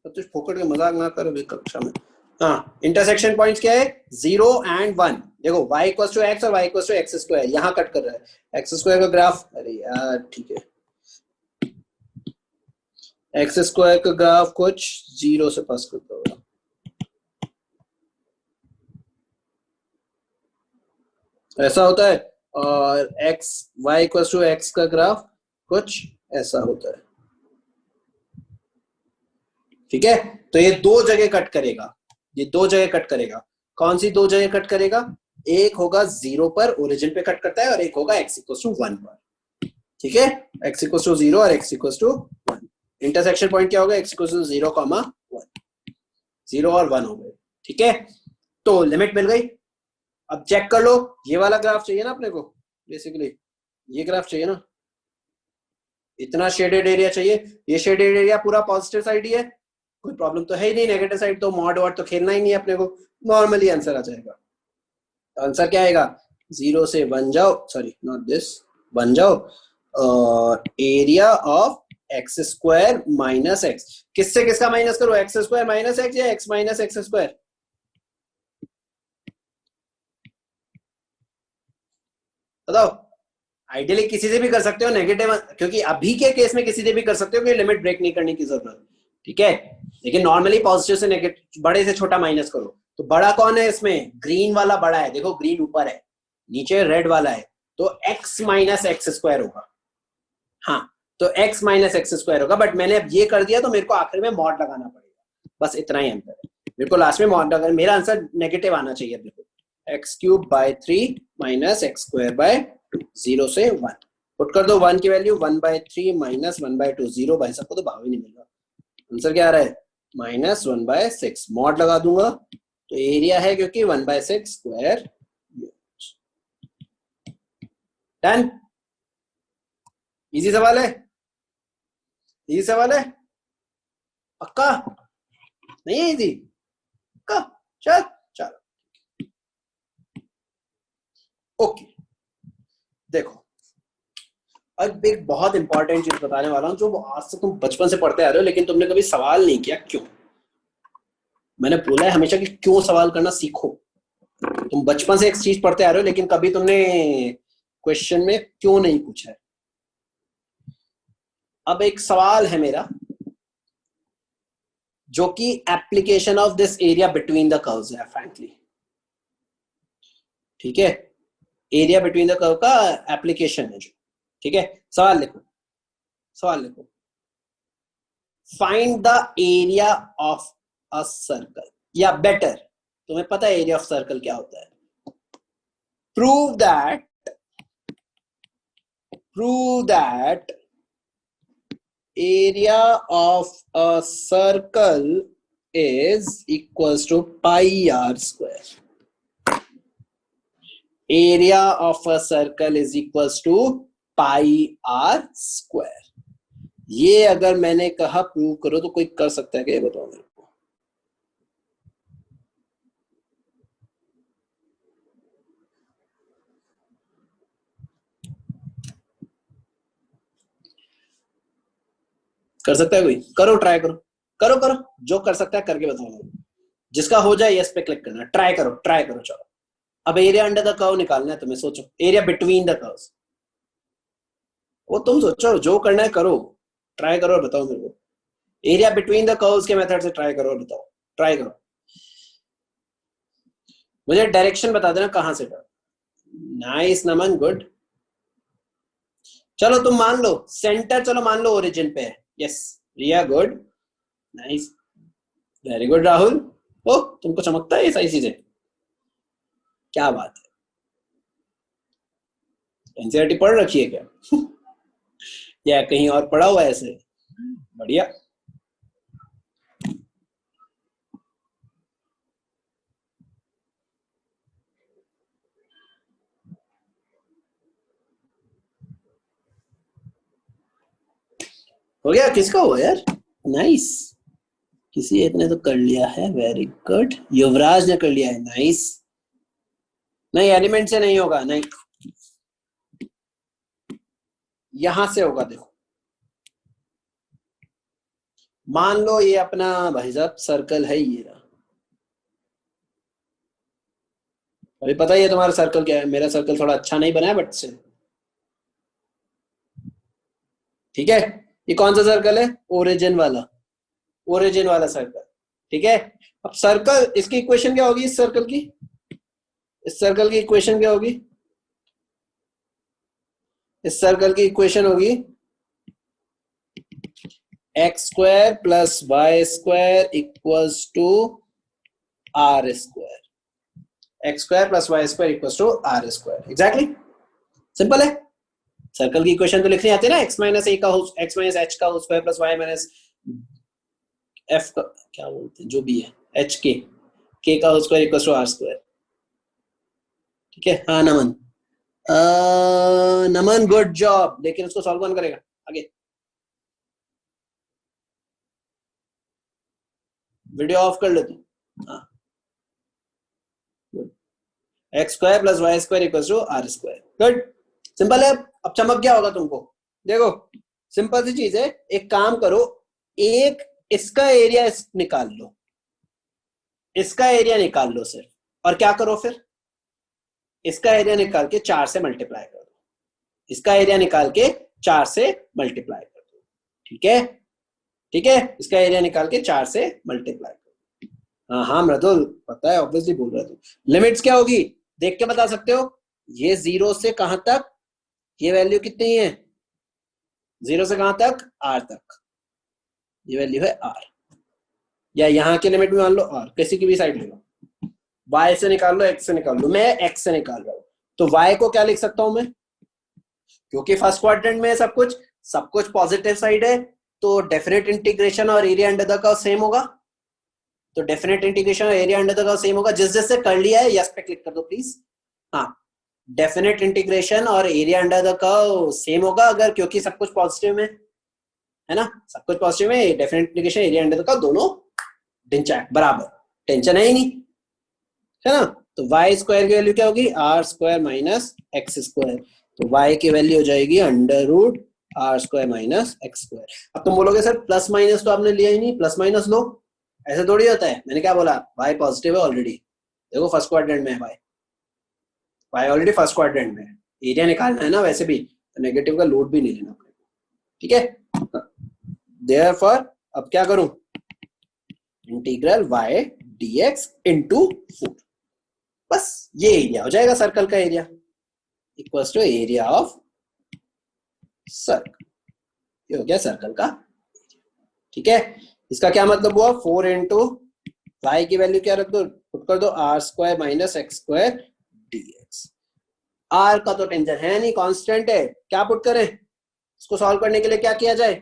तो फोकट के मजाक ना करो कक्षा में। हाँ, इंटरसेक्शन पॉइंट्स क्या है, 0 and 1। देखो y इक्वल्स टू x और y equals to x square, यहाँ कट कर रहा है x स्क्वायर का ग्राफ। अरे यार ठीक है, x स्क्वायर का ग्राफ कुछ 0 से पास करता होगा, ऐसा होता है। और y इक्वल्स टू x का ग्राफ कुछ ऐसा होता है, ठीक है। तो ये दो जगह कट करेगा, ये दो जगह कट करेगा। कौन सी दो जगह कट करेगा? एक होगा 0 पर, ओरिजिन पे कट करता है, और एक होगा x इक्वल्स टू 1 पर, ठीक है। x इक्वल्स टू 0 और x equals to 1, intersection point क्या होगा, x इक्वल टू 0, 1, 0 और 1 हो गए, ठीक है। तो लिमिट मिल गई। अब चेक कर लो, ये वाला ग्राफ चाहिए ना अपने को, बेसिकली ये ग्राफ चाहिए ना, इतना शेडेड एरिया चाहिए, ये शेडेड एरिया पूरा पॉजिटिव साइड ही है, कोई प्रॉब्लम तो है ही नहीं, नेगेटिव साइड तो मॉड वॉड तो खेलना ही नहीं है अपने को, नॉर्मली आंसर आ जाएगा। तो आंसर क्या आएगा, 0 से 1 जाओ, सॉरी नॉट दिस, 1 जाओ, area of x square minus x, किससे किसका माइनस करो, एक्स स्क्वायर माइनस एक्स या एक्स माइनस एक्स स्क्वायर, बताओ। आइडियली किसी से भी कर सकते हो नेगेटिव, क्योंकि अभी के केस में किसी से भी कर सकते हो, कि लिमिट ब्रेक नहीं करने की जरूरत, ठीक है। लेकिन नॉर्मली पॉजिटिव से नेगेटिव, बड़े से छोटा माइनस करो, तो बड़ा कौन है इसमें, ग्रीन वाला बड़ा है, देखो ग्रीन ऊपर है, नीचे रेड वाला है, तो x माइनस एक्स स्क्वायर होगा, हाँ तो x माइनस एक्स स्क्वायर होगा। बट मैंने अब ये कर दिया तो मेरे को आखिर में मॉड लगाना पड़ेगा, बस इतना ही अंतर है, मेरे को लास्ट में मॉड लगा, मेरा आंसर नेगेटिव आना चाहिए। देखो x cube by 3 minus x square by 2, 0 से 1 पुट कर दो, 1 की वैल्यू 1/3 माइनस 1/2, 0, भाई सबको तो भाव ही नहीं मिल रहा, आंसर क्या आ रहा है, -1/6, मॉड लगा दूंगा तो एरिया है क्योंकि 1/6 स्क्वायर। डन, इजी सवाल है, इजी सवाल है, पक्का नहीं है इजी, पक्का, चल चलो ओके। देखो अब एक बहुत इंपॉर्टेंट चीज बताने वाला हूं, जो आज से तुम बचपन से पढ़ते आ रहे हो लेकिन तुमने कभी सवाल नहीं किया, क्यों? मैंने बोला है हमेशा कि क्यों सवाल करना सीखो। तुम बचपन से एक चीज पढ़ते आ रहे हो लेकिन कभी तुमने क्वेश्चन में क्यों नहीं पूछा है। अब एक सवाल है मेरा, जो कि application of this area between the curves है, फ्रैंकली, ठीक है, एरिया बिटवीन द कर्व का एप्लीकेशन है जो, ठीक है। सवाल लिखो, सवाल लिखो, find the area of a circle, या बेटर तुम्हें पता है एरिया ऑफ सर्कल क्या होता है, prove that area of a circle is equals to pi r square. Area of a circle is equals to pi r square. ये अगर मैंने कहा प्रूव करो तो कोई कर सकता है क्या, ये बताओ मेरे को। कर सकता है कोई? करो, ट्राई करो, करो करो, जो कर सकता है करके बताओ मेरे को। जिसका हो जाए यस पे क्लिक करना, ट्राई करो, ट्राई करो। चलो अब एरिया अंडर द कर्व निकालना है तुम्हें, सोचो एरिया बिटवीन द कर्व्स, वो तुम सोचो, जो करना है करो, ट्राई करो और बताओ मेरे को। एरिया बिटवीन द कर्व्स के मेथड से ट्राई करो और बताओ, ट्राई करो, मुझे डायरेक्शन बता देना कहां से करो। नाइस नमन, गुड। चलो तुम मान लो सेंटर, चलो मान लो ओरिजिन पे है, yes Riya, good, nice, very good Rahul. ओ तुमको चमकता है ये सही चीजें, क्या बात है, एनसीईआरटी पढ़ रखी है क्या या कहीं और पढ़ा हुआ है ऐसे? बढ़िया। हो गया, किसका हुआ यार, नाइस, किसी एक ने तो कर लिया है, वेरी गुड, युवराज ने कर लिया है, नाइस। नहीं एलिमेंट से नहीं होगा, नहीं यहां से होगा। देखो मान लो ये अपना भाई साहब सर्कल है, ये रहा, अभी पता ही है तुम्हारा सर्कल क्या है, मेरा सर्कल थोड़ा अच्छा नहीं बना है बट से, ठीक है। ये कौन सा सर्कल है, ओरिजिन वाला, ओरिजिन वाला सर्कल, ठीक है। अब सर्कल, इसकी इक्वेशन क्या होगी, इस सर्कल की, इस सर्कल की इक्वेशन क्या होगी, इस सर्कल की इक्वेशन होगी x square plus y square equals to r square, x square plus y square equals to r square, exactly, simple है, सर्कल की इक्वेशन तो लिखनी आती है ना, x माइनस ए का x माइनस एच का whole square plus y minus f का क्या बोलते हैं जो भी है एच के का whole square equal to r square. ठीक है हाँ नमन, नमन गुड जॉब, लेकिन उसको सॉल्व कौन करेगा आगे? वीडियो ऑफ कर ले तू। हाँ x square plus y square equal to r square. Good, simple है। अब चमक गया होगा तुमको। देखो सिंपल सी चीज है, एक काम करो, एक इसका एरिया निकाल लो, इसका एरिया निकाल लो सिर्फ, और क्या करो फिर, इसका एरिया निकाल के 4 से मल्टीप्लाई कर दो, इसका एरिया निकाल के 4 से मल्टीप्लाई कर दो। ठीक है ठीक है, इसका एरिया निकाल के 4 से मल्टीप्लाई कर दो। हाँ हाँ मृदुल पता है, ऑब्वियसली बोल रहा तू। लिमिट्स क्या होगी देख के बता सकते हो? ये 0 से कहां तक, ये वैल्यू कितनी है? 0 से कहां तक? r तक, ये वैल्यू है r, या यहाँ के लिमिट में मान लो r, किसी की भी साइड ले लो, y से निकाल लो, x से निकाल लो, मैं x से निकाल रहा हूं, तो y को क्या लिख सकता हूं मैं? क्योंकि फर्स्ट क्वाड्रेंट में सब कुछ पॉजिटिव साइड है, तो डेफिनेट इंटीग्रेशन और area under the curve same होगा, तो डेफिनेट इंटीग्रेशन और area under the curve same होगा। जिस जिससे कर लिया है यस पे क्लिक कर दो प्लीज। हाँ डेफिनेट इंटीग्रेशन और area under the curve same होगा अगर, क्योंकि सब कुछ पॉजिटिव में है ना, सब कुछ पॉजिटिव में, definite integration area under the curve दोनों डिंचैक बराबर, टेंशन है ही नहीं, है ना। तो y स्क्वायर की वैल्यू क्या होगी? r square minus x square, तो y की वैल्यू हो जाएगी under root r square minus x square. अब तुम बोलोगे सर प्लस माइनस तो आपने लिया ही नहीं, प्लस माइनस लो, ऐसे थोड़ी होता है। मैंने क्या बोला, y पॉजिटिव है ऑलरेडी, देखो फर्स्ट क्वाड्रेंट में है y ऑलरेडी फर्स्ट क्वाड्रेंट में है, एरिया निकालना है ना वैसे भी, तो नेगेटिव का लोड भी नहीं लेना अपने को। ठीक है, देयरफॉर अब क्या करूं, इंटीग्रल y dx इंटू 4, बस ये एरिया हो जाएगा सर्कल का area, equals to area of circle, ये हो गया सर्कल का। ठीक है, इसका क्या मतलब हुआ, 4 इंटू वाई की वैल्यू क्या रख दो, पुट कर दो r square minus x square dx. R का तो टेंशन है नहीं, कांस्टेंट है, क्या पुट करें, इसको सॉल्व करने के लिए क्या किया जाए,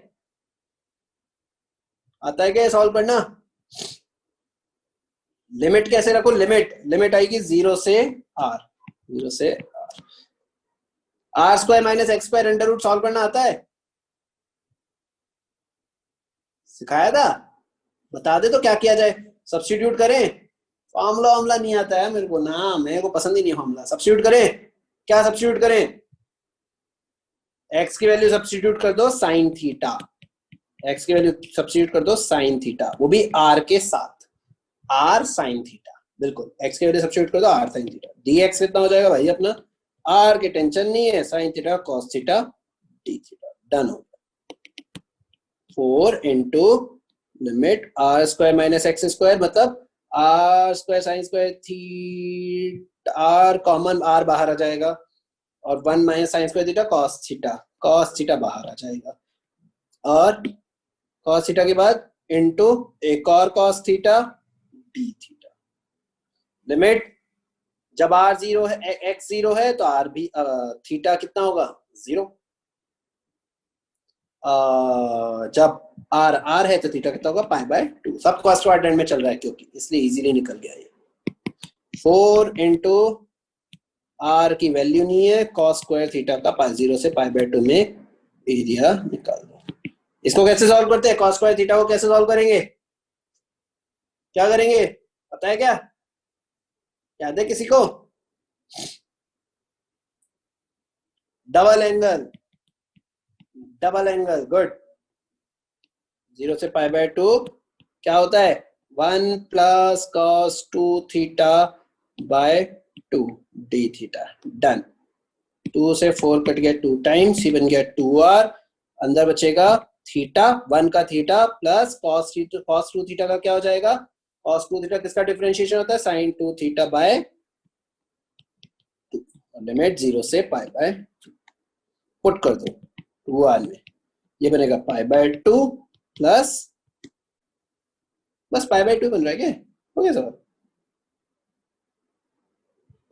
आता है क्या सॉल्व करना? लिमिट कैसे रखो, लिमिट आएगी 0 से r, 0 से r square minus x square under root solve करना आता है, सिखाया था, बता दे तो क्या किया जाए, सब्स्टिट्यूट करें, फॉर्मूला नहीं आता है मेरे को ना, मेरे को पसंद ही नहीं फॉर्मूला, सब्स्टिट्यूट करें, क्या सब्स्टिट्यूट करें, x की वैल्यू सब्स्टिट्यूट कर दो साइन थीटा, x की वैल्यू सब्स्टिट्यूट कर दो साइन थीटा, वो भी r के साथ, r साइन थीटा, बिल्कुल x की वैल्यू सब्स्टिट्यूट कर दो r साइन थीटा, dx कितना हो जाएगा भाई अपना, r की टेंशन नहीं है, sine theta cos theta d theta, done हो गया। 4 into limit r square minus x square, मतलब r square sine square theta, r common, r बाहर आ जाएगा, और 1 minus sine square theta cos theta बाहर आ जाएगा, और cos थीटा के बाद इंटू एक और cos theta d theta. Limit जब r 0 है, x 0 है तो r भी थीटा कितना होगा 0, जब r है तो थीटा कितना होगा π/2, सब फर्स्ट क्वाड्रेंट में चल रहा है क्योंकि, इसलिए इजीली निकल गया ये। 4 इंटू r की वैल्यू नहीं है, cos स्क्वायर थीटा का 0 से π/2 में एरिया निकाल दो। इसको कैसे सॉल्व करते हैं, cos स्क्वायर थीटा को कैसे सॉल्व करेंगे, क्या करेंगे पता है क्या, याद है किसी को? Double angle, good. 0 से π/2 क्या होता है, 1 plus cos 2 theta by 2 d theta, done. 2 से 4 कट गया 2 टाइम्स, बन गया 2r, अंदर बचेगा थीटा, 1 का थीटा प्लस cos 2 थीटा का क्या हो जाएगा, cos 2 थीटा किसका डिफरेंशिएशन होता है, sin 2 थीटा बाय 2, लिमिट 0 से π/2 पुट कर दो 2r में, ये बनेगा π/2 प्लस, बस π/2 बन रहा है क्या, हो गया सवाल,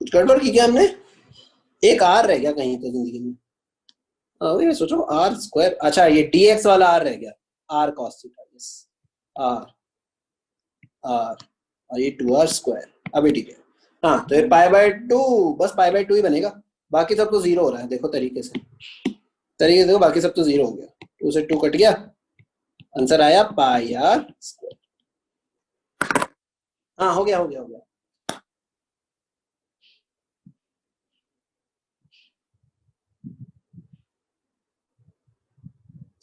कुछ गड़बड़ की क्या हमने, एक r रह गया कहीं तो जिंदगी में, ये सोचो आर स्क्वायर, अच्छा ये dx वाला आर रह गया, r cos theta, yes r r और ये 2r स्क्वायर, अभी ठीक है। हाँ तो ये π/2, बस π/2 ही बनेगा, बाकी सब तो जीरो हो रहा है, देखो तरीके से देखो, बाकी सब तो जीरो हो गया, 2 से 2 कट गया, आंसर आया πr स्क्वायर। हाँ हो गया हो गया हो गया।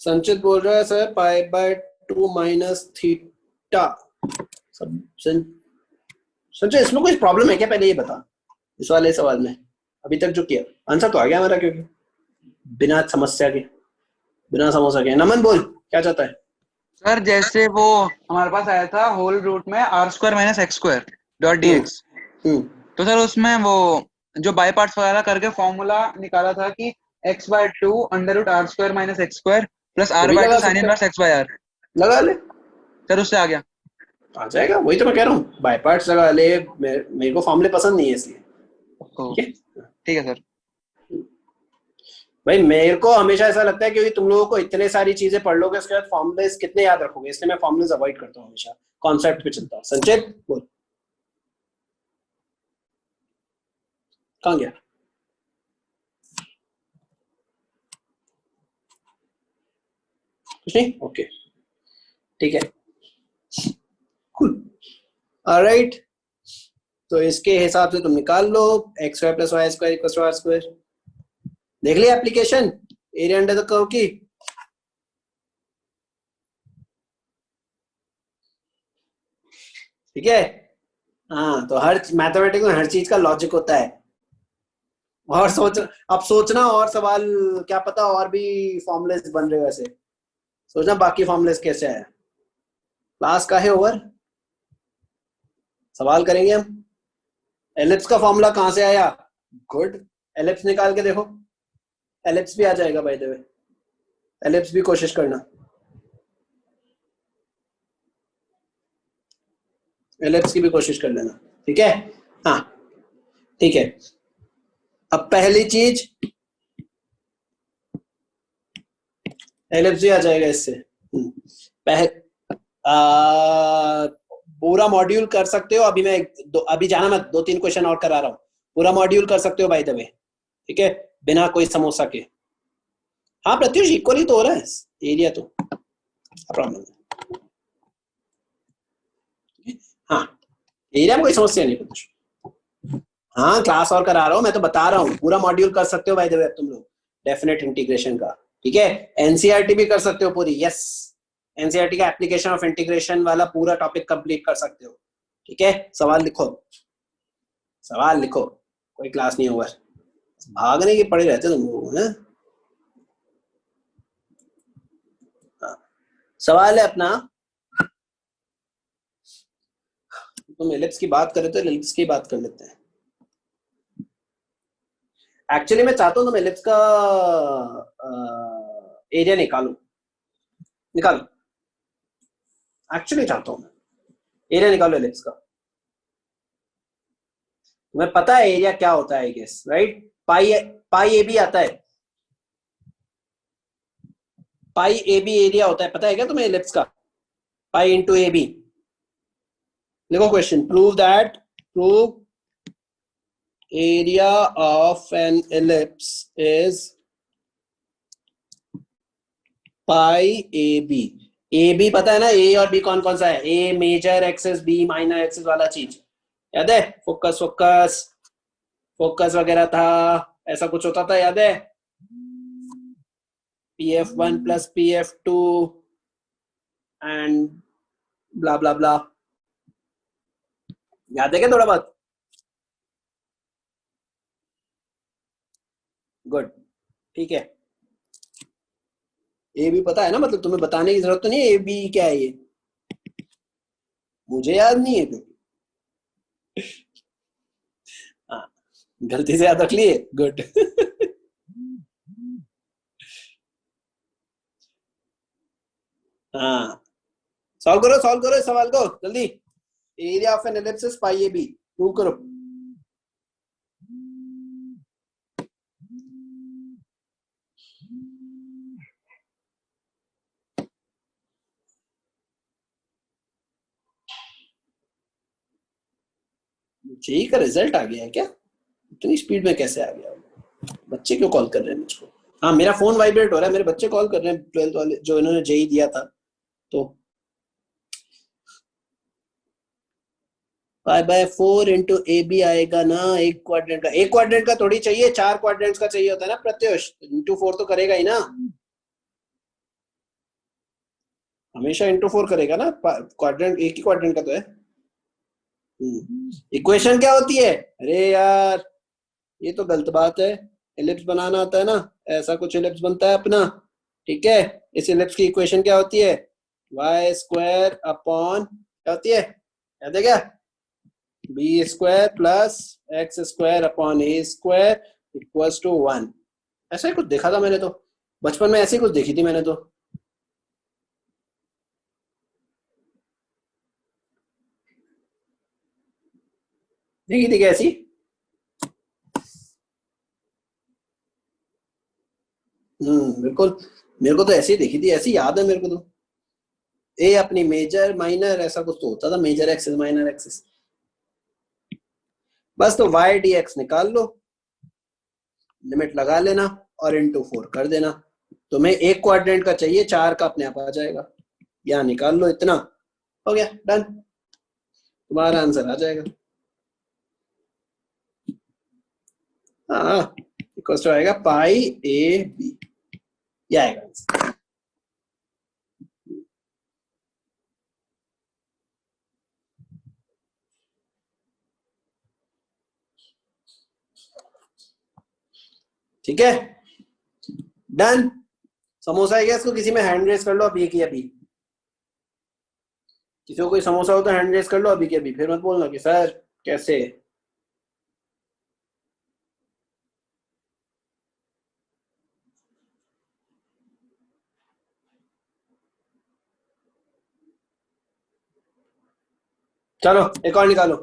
संचित बोल रहा है सर π/2 माइनस थीटा। संचित इसमें कोई प्रॉब्लम है क्या, पहले ये बता, इस वाले सवाल में अभी तक जो किया आंसर तो आ गया हमारा, क्योंकि बिना समस्या के, बिना समोसा के। नमन बोल क्या चाहता है। सर जैसे वो हमारे पास आया था होल रूट में r square minus x square dot dx, तो सर उसमें वो जो बाई पार्ट्स वगैरह करके फॉर्मूला निकाला था कि x/2 under root r square minus x square plus r/2 sine inverse x/r, लगा ले, सर उससे आ गया, आ जाएगा, वही तो मैं कह रहा हूँ, बाय पार्ट्स लगा ले, मेरे को फॉर्मूले पसंद नहीं है इसलिए। ठीक है सर। भाई मेरे को हमेशा ऐसा लगता है क्योंकि तुम लोगों को इतने सारी चीजें पढ़ लोगे, उसके बाद फॉर्मूले कितने याद रखोगे, इसलिए मैं फॉर्मूले अवॉइड करता हूँ, हमेशा कॉन्सेप्ट पे चलता हूँ। संचित बोल कहाँ गया। कुछ नहीं, ओके ठीक है, कूल, ऑलराइट। तो इसके हिसाब से तुम निकाल लो x² + y² = r²। देख लिया application area under the curve की। ठीक है, हाँ तो हर मैथमेटिक्स में हर चीज का लॉजिक होता है, और अब सोचना और सवाल, क्या पता और भी फॉर्मुलेस बन रहे, वैसे सोचना बाकी फॉर्मुलेस कैसे आया। क्लास का है ओवर, सवाल करेंगे हम। एलिप्स का फॉर्मूला कहां से आया, गुड, एलिप्स निकाल के देखो, एलिप्स भी आ जाएगा बाय द वे, एलिप्स भी कोशिश करना, एलिप्स की भी कोशिश कर लेना, ठीक है। हाँ ठीक है, अब पहली चीज एलिप्स भी आ जाएगा इससे। पूरा मॉड्यूल कर सकते हो, अभी मैं अभी जाना मत, 2-3 क्वेश्चन और करा रहा हूँ, पूरा मॉड्यूल कर सकते हो बाय द वे, ठीक है, बिना कोई समोसा के। हाँ प्रत्युष इक्वली तो हो रहा है एरिया, तो प्रॉब्लम है। हाँ एरिया में कोई समस्या नहीं प्रत्युष। हाँ क्लास और करा रहा हूँ, मैं तो बता रहा हूँ, पूरा मॉड्यूल कर सकते हो बाय द वे तुम लोग, डेफिनेट इंटीग्रेशन का, ठीक है। एनसीईआरटी भी कर सकते हो पूरी, यस एनसीईआरटी का एप्लीकेशन ऑफ इंटीग्रेशन वाला पूरा टॉपिक कंप्लीट कर सकते हो, ठीक है। सवाल लिखो, सवाल लिखो, कोई क्लास नहीं होगा, भागने के पड़े रहते तुम लोग हैं। सवाल है अपना, तुम एलिप्स की बात कर रहे थे, एलिप्स की बात कर लेते हैं। एक्चुअली मैं चाहता हूँ तुम एलिप्स का एरिया निकालो, निकालो, एक्चुअली चाहता हूँ एरिया निकालो एलिप्स का। तुम्हें पता है एरिया क्या होता है, I guess right, pi a b आता है, पाई ए बी एरिया होता है, पता है क्या तुम्हें एलिप्स का, पाई इंटू ए बी। देखो question, prove area of an ellipse is pi AB। AB पता है ना, A और B कौन कौन सा है, A major axis, B minor axis वाला चीज याद है, फोकस फोकस फोकस वगैरह था, ऐसा कुछ होता था, याद है, PF1 + PF2 एंड ब्ला ब्ला ब्ला, याद है क्या थोड़ा बहुत, गुड ठीक है। ए बी पता है ना, मतलब तुम्हें बताने की जरूरत तो नहीं है ए बी क्या है, ये मुझे याद नहीं है क्योंकि हाँ गलती से याद रख लिए, गुड हाँ सॉल्व करो सवाल को जल्दी। Area of an ellipse pi a b, prove करो। जेई का रिजल्ट आ गया है क्या? इतनी स्पीड में कैसे आ गया? बच्चे क्यों कॉल कर रहे हैं मुझको? हाँ, मेरा फोन वाइब्रेट हो रहा है, मेरे बच्चे कॉल कर रहे हैं 12th वाले जो इन्होंने जेई दिया था। तो 5/4 इंटू ए बी आएगा ना, एक क्वाड्रेंट का थोड़ी चाहिए, 4 क्वाड्रेंट्स का चाहिए होता है ना प्रत्युष, इंटू 4 तो करेगा ही ना, हमेशा इंटू 4 करेगा ना, क्वाड्रेंट एक ही क्वाड्रेंट का तो है। इक्वेशन क्या होती है? अरे यार ये तो गलत बात है, एलिप्स बनाना आता है ना, ऐसा कुछ एलिप्स बनता है अपना, ठीक है। इस एलिप्स की इक्वेशन क्या होती है? y स्क्वायर अपॉन क्या होती है, याद है क्या? B square plus x square upon a square equals to 1। ऐसा ही कुछ देखा था मैंने तो, बचपन में ऐसी कुछ देखी थी मैंने तो। देखी थी कैसी? बिल्कुल, मेरे को तो ऐसी देखी थी, ऐसी याद है मेरे को तो। ए अपनी मेजर माइनर ऐसा कुछ तो होता था, मेजर एक्सिस माइनर एक्सिस। बस तो y dx निकाल लो, लिमिट लगा लेना और इंटू 4 कर देना। तुम्हें एक क्वाड्रेंट का चाहिए, 4 का अपने आप आ जाएगा, यहाँ निकाल लो, इतना हो गया, डन, तुम्हारा आंसर आ जाएगा। हाँ, इक्वल टू आएगा पाई ए बी, ये आएगा आंसर। ठीक है, डन। समोसा है क्या इसको? किसी में हैंड रेस कर लो अभी की अभी, किसी को कोई समोसा हो तो हैंड रेस कर लो अभी की अभी, फिर मत बोलना कि सर कैसे। चलो एक और निकालो।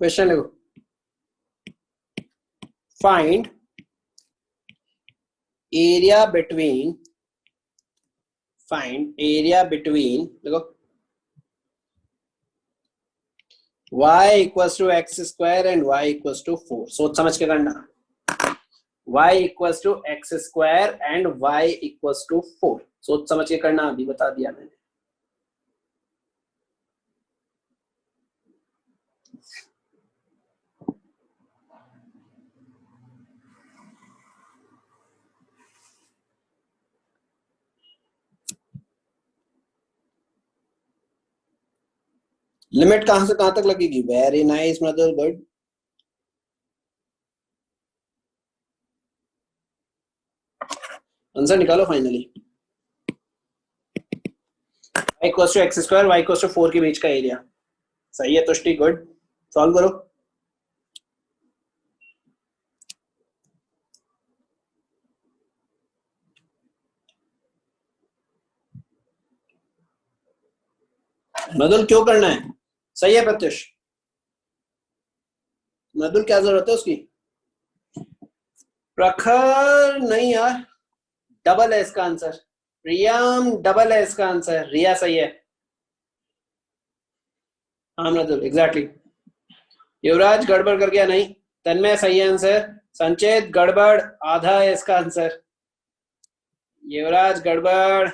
क्वेश्चन लिखो, फाइंड एरिया बिटवीन, देखो y equals to x square and y equals to 4। सोच समझ के करना, y equals to x square and y equals to 4, सोच समझ के करना, अभी बता दिया मैंने। लिमिट कहां से कहां तक लगेगी? Very nice mother, good. Answer निकालो finally. y equals to x square, y equals to 4 के बीच का एरिया, सही है तुष्टि, गुड। सॉल्व करो। मधुल क्यों करना है? सही है प्रत्युष, मधुल क्या जरूरत है उसकी? प्रखर नहीं यार, डबल है इसका आंसर, प्रियम डबल है इसका आंसर, रिया सही है। हाँ मधुल एग्जैक्टली। युवराज गड़बड़ कर गया? नहीं। तन्मय सही है आंसर, संचेत गड़बड़, आधा है इसका आंसर। युवराज गड़बड़,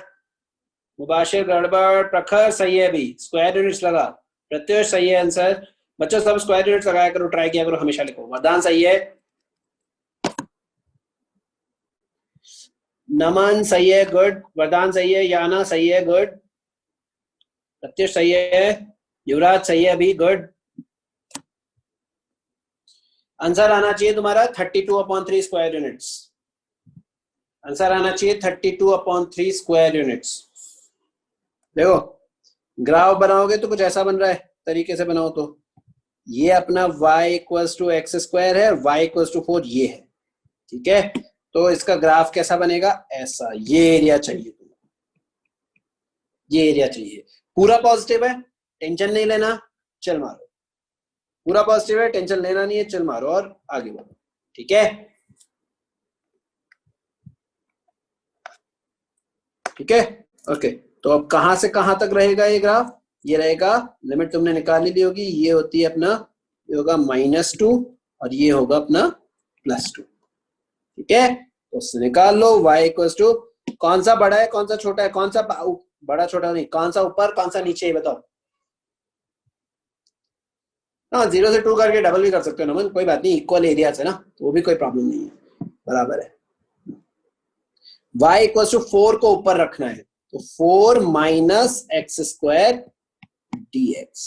मुबाशिर गड़बड़, प्रखर सही है, अभी स्क्वायर यूनिट्स लगा। प्रत्युष सही है आंसर। बच्चों सब स्क्वायर यूनिट्स लगाया करो, ट्राई किया करो, हमेशा लिखो। वरदान सही है, नमन सही है, गुड। वरदान सही है, याना सही है, गुड। प्रत्युष सही है, युवराज सही है अभी, गुड। आंसर आना चाहिए तुम्हारा 32/3 स्क्वायर यूनिट्स। आंसर आना चाहिए 32/3 स्क्वायर यूनिट्स। देखो ग्राफ बनाओगे तो कुछ ऐसा बन रहा है, तरीके से बनाओ तो ये अपना y equals to x square है, y इक्वल्स टू 4 ये है, ठीक है। तो इसका ग्राफ कैसा बनेगा? ऐसा, ये एरिया चाहिए तुम्हें, ये एरिया चाहिए। पूरा पॉजिटिव है, टेंशन नहीं लेना, चल मारो। पूरा पॉजिटिव है, टेंशन लेना नहीं है, चल मारो और आगे बढ़ो, ठीक है। ठीक है, ओके। तो अब कहां से कहां तक रहेगा ये ग्राफ? ये रहेगा, लिमिट तुमने निकाल ली होगी, ये होती है अपना, ये होगा -2 और ये होगा अपना +2, ठीक है। तो उससे निकाल लो y इक्वल्स टू, कौन सा बड़ा है कौन सा छोटा है, कौन सा बड़ा छोटा नहीं, कौन सा ऊपर कौन सा नीचे, ये बताओ। हाँ 0 से 2 करके डबल भी कर सकते हो नमन, कोई बात नहीं, इक्वल एरिया है ना, तो वो भी कोई प्रॉब्लम नहीं है, बराबर है। y इक्वल्स टू 4 को ऊपर रखना है, तो 4 माइनस एक्स स्क्वायर dx,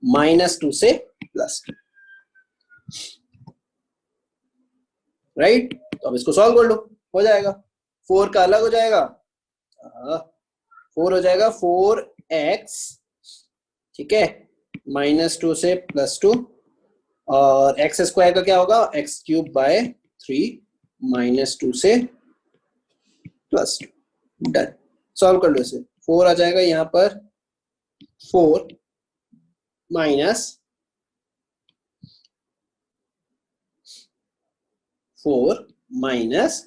-2 से +2, राइट। तो अब इसको सॉल्व कर लो, हो जाएगा, 4 का अलग हो जाएगा, 4 हो जाएगा 4x, ठीक है, -2 से +2, और एक्स स्क्वायर का क्या होगा, x³/3 -2 से +2, डन। सॉल्व कर लो इसे, 4 आ जाएगा यहाँ पर, 4 माइनस 4 माइनस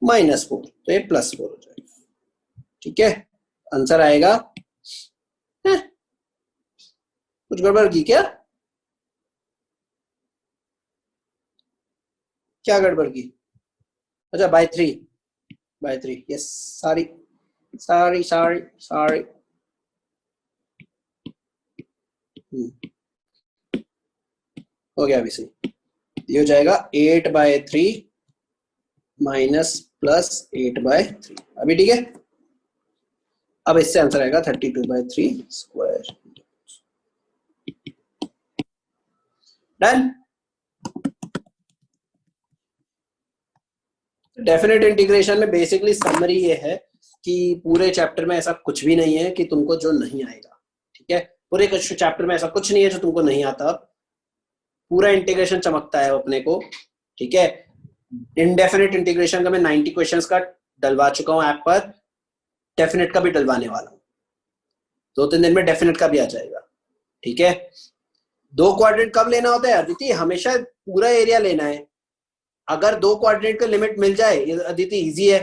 -4, तो ये +4 हो जाएगा, ठीक है। आंसर आएगा, कुछ गड़बड़ की क्या, क्या गड़बड़ की? अच्छा बाय 3, यस, सॉरी, हो गया अभी सही। ये हो जाएगा 8/3 माइनस +8/3, अभी ठीक है। अब इससे आंसर आएगा 32/3 स्क्वायर, डन। डेफिनेट इंटीग्रेशन में बेसिकली समरी ये है कि पूरे चैप्टर में ऐसा कुछ भी नहीं है कि तुमको जो नहीं आएगा, ठीक है। पूरे चैप्टर में ऐसा कुछ नहीं है जो तुमको नहीं आता, पूरा इंटीग्रेशन चमकता है अपने को, ठीक है। इनडेफिनेट इंटीग्रेशन का मैं 90 क्वेश्चंस का डलवा चुका हूं ऐप पर, डेफिनेट का भी डलवाने वाला हूं, 2-3 दिन में डेफिनेट का भी आ जाएगा, ठीक है। 2 क्वाड्रेंट कब लेना होता है अदिति? हमेशा पूरा एरिया लेना है। अगर 2 क्वाड्रेंट का लिमिट मिल जाए, ये अदिति इजी है,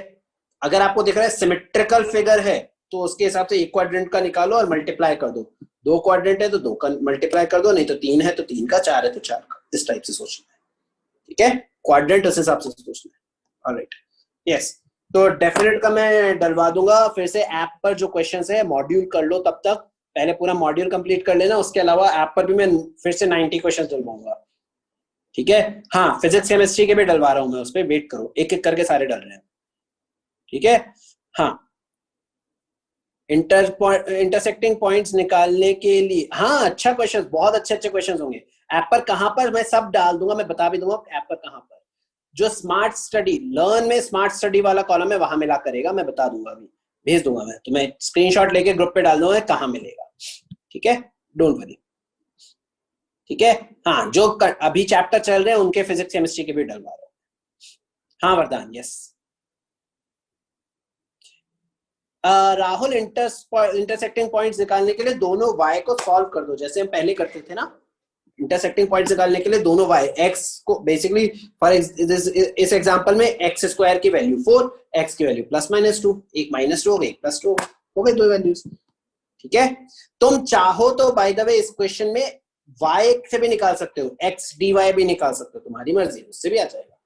अगर आपको दिख रहा है सिमेट्रिकल फिगर है तो उसके हिसाब से 1 क्वाड्रेंट का निकालो और मल्टीप्लाई कर दो, 2 क्वाड्रेंट है तो 2 का मल्टीप्लाई कर दो, नहीं तो 3 है तो 3 का, 4 है तो 4 का, इस टाइप से सोचना है, ठीक है। क्वाड्रेंट उस हिसाब से सोचना है, ऑलराइट, यस। तो डेफिनेट का मैं डलवा दूंगा फिर से ऐप पर, जो क्वेश्चंस है मॉड्यूल कर लो, तब तक पहले पूरा मॉड्यूल कंप्लीट कर लेना, उसके अलावा ऐप पर भी मैं फिर से 90 क्वेश्चन डलवाऊंगा, ठीक है। हाँ फिजिक्स केमिस्ट्री के भी डलवा रहा हूं मैं, उस पर वेट करो, एक एक करके सारे डल रहे हैं, ठीक है। हाँ इंटरसेक्टिंग पॉइंट्स निकालने के लिए, हाँ अच्छा क्वेश्चन, बहुत अच्छे क्वेश्चन होंगे ऐप पर। कहां पर? मैं सब डाल दूंगा, मैं बता भी दूंगा ऐप पर कहां पर। जो स्मार्ट स्टडी लर्न में स्मार्ट स्टडी वाला कॉलम है वहां मिला करेगा, मैं बता दूंगा, अभी भेज दूंगा मैं, तो मैं स्क्रीनशॉट लेके ग्रुप पे डाल दूंगा कहां मिलेगा, ठीक है, डोंट वरी, ठीक है। हाँ जो अभी चैप्टर चल रहे हैं उनके फिजिक्स केमिस्ट्री के भी डलवा रहा हूं। हाँ वरदान, यस। राहुल इंटरसेक्टिंग पॉइंट्स निकालने के लिए दोनों y को सॉल्व कर दो, जैसे हम पहले करते थे ना। इंटरसेक्टिंग पॉइंट्स निकालने के लिए दोनों y, x को बेसिकली फॉर इस एग्जांपल में x स्क्वायर की वैल्यू 4, x की वैल्यू +-2, एक -2 हो गई, एक +2 हो गई, 2 वैल्यूज, ठीक है। तुम चाहो तो बाय द वे इस क्वेश्चन में y से भी निकाल सकते हो, x dy भी निकाल सकते हो, तुम्हारी मर्जी, उससे भी आ जाएगा,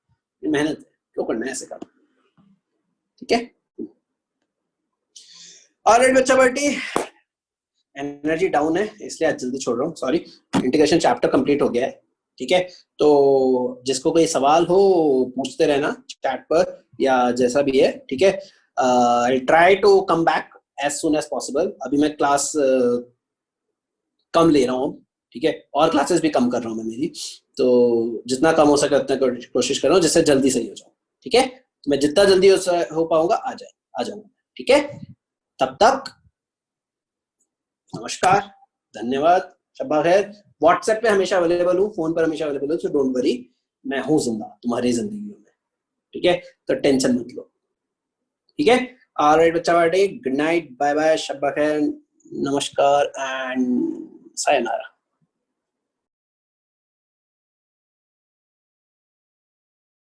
मेहनत है, क्यों करना है ऐसे काम, ठीक है। ऑलराइट बच्चा बेटी, एनर्जी डाउन है इसलिए आज जल्दी छोड़ रहा हूँ, सॉरी। इंटीग्रेशन चैप्टर कंप्लीट हो गया है, ठीक है। तो जिसको कोई सवाल हो पूछते रहना चैट पर या जैसा भी है, ठीक है। I try to come back as soon as possible. अभी मैं क्लास कम ले रहा हूँ, ठीक है, और क्लासेस भी कम कर रहा हूँ मैं मेरी, तो जितना कम हो सके उतना कोशिश कर रहा हूँ जिससे जल्दी सही हो जाऊँ, ठीक है। तो मैं जितना जल्दी हो पाऊंगा आ जाऊंगा, ठीक है। तब तक नमस्कार, धन्यवाद, शब्बा खैर। व्हाट्सएप पे हमेशा अवेलेबल हूँ, फोन पर हमेशा अवेलेबल हूँ, सो डोंट वरी, मैं हूँ जिंदा तुम्हारी जिंदगी में, ठीक है। तो टेंशन मत लो, ठीक है। ऑलराइट बच्चा बेटे, गुड नाइट, बाय बाय, शब्बा खैर, नमस्कार एंड सायनारा।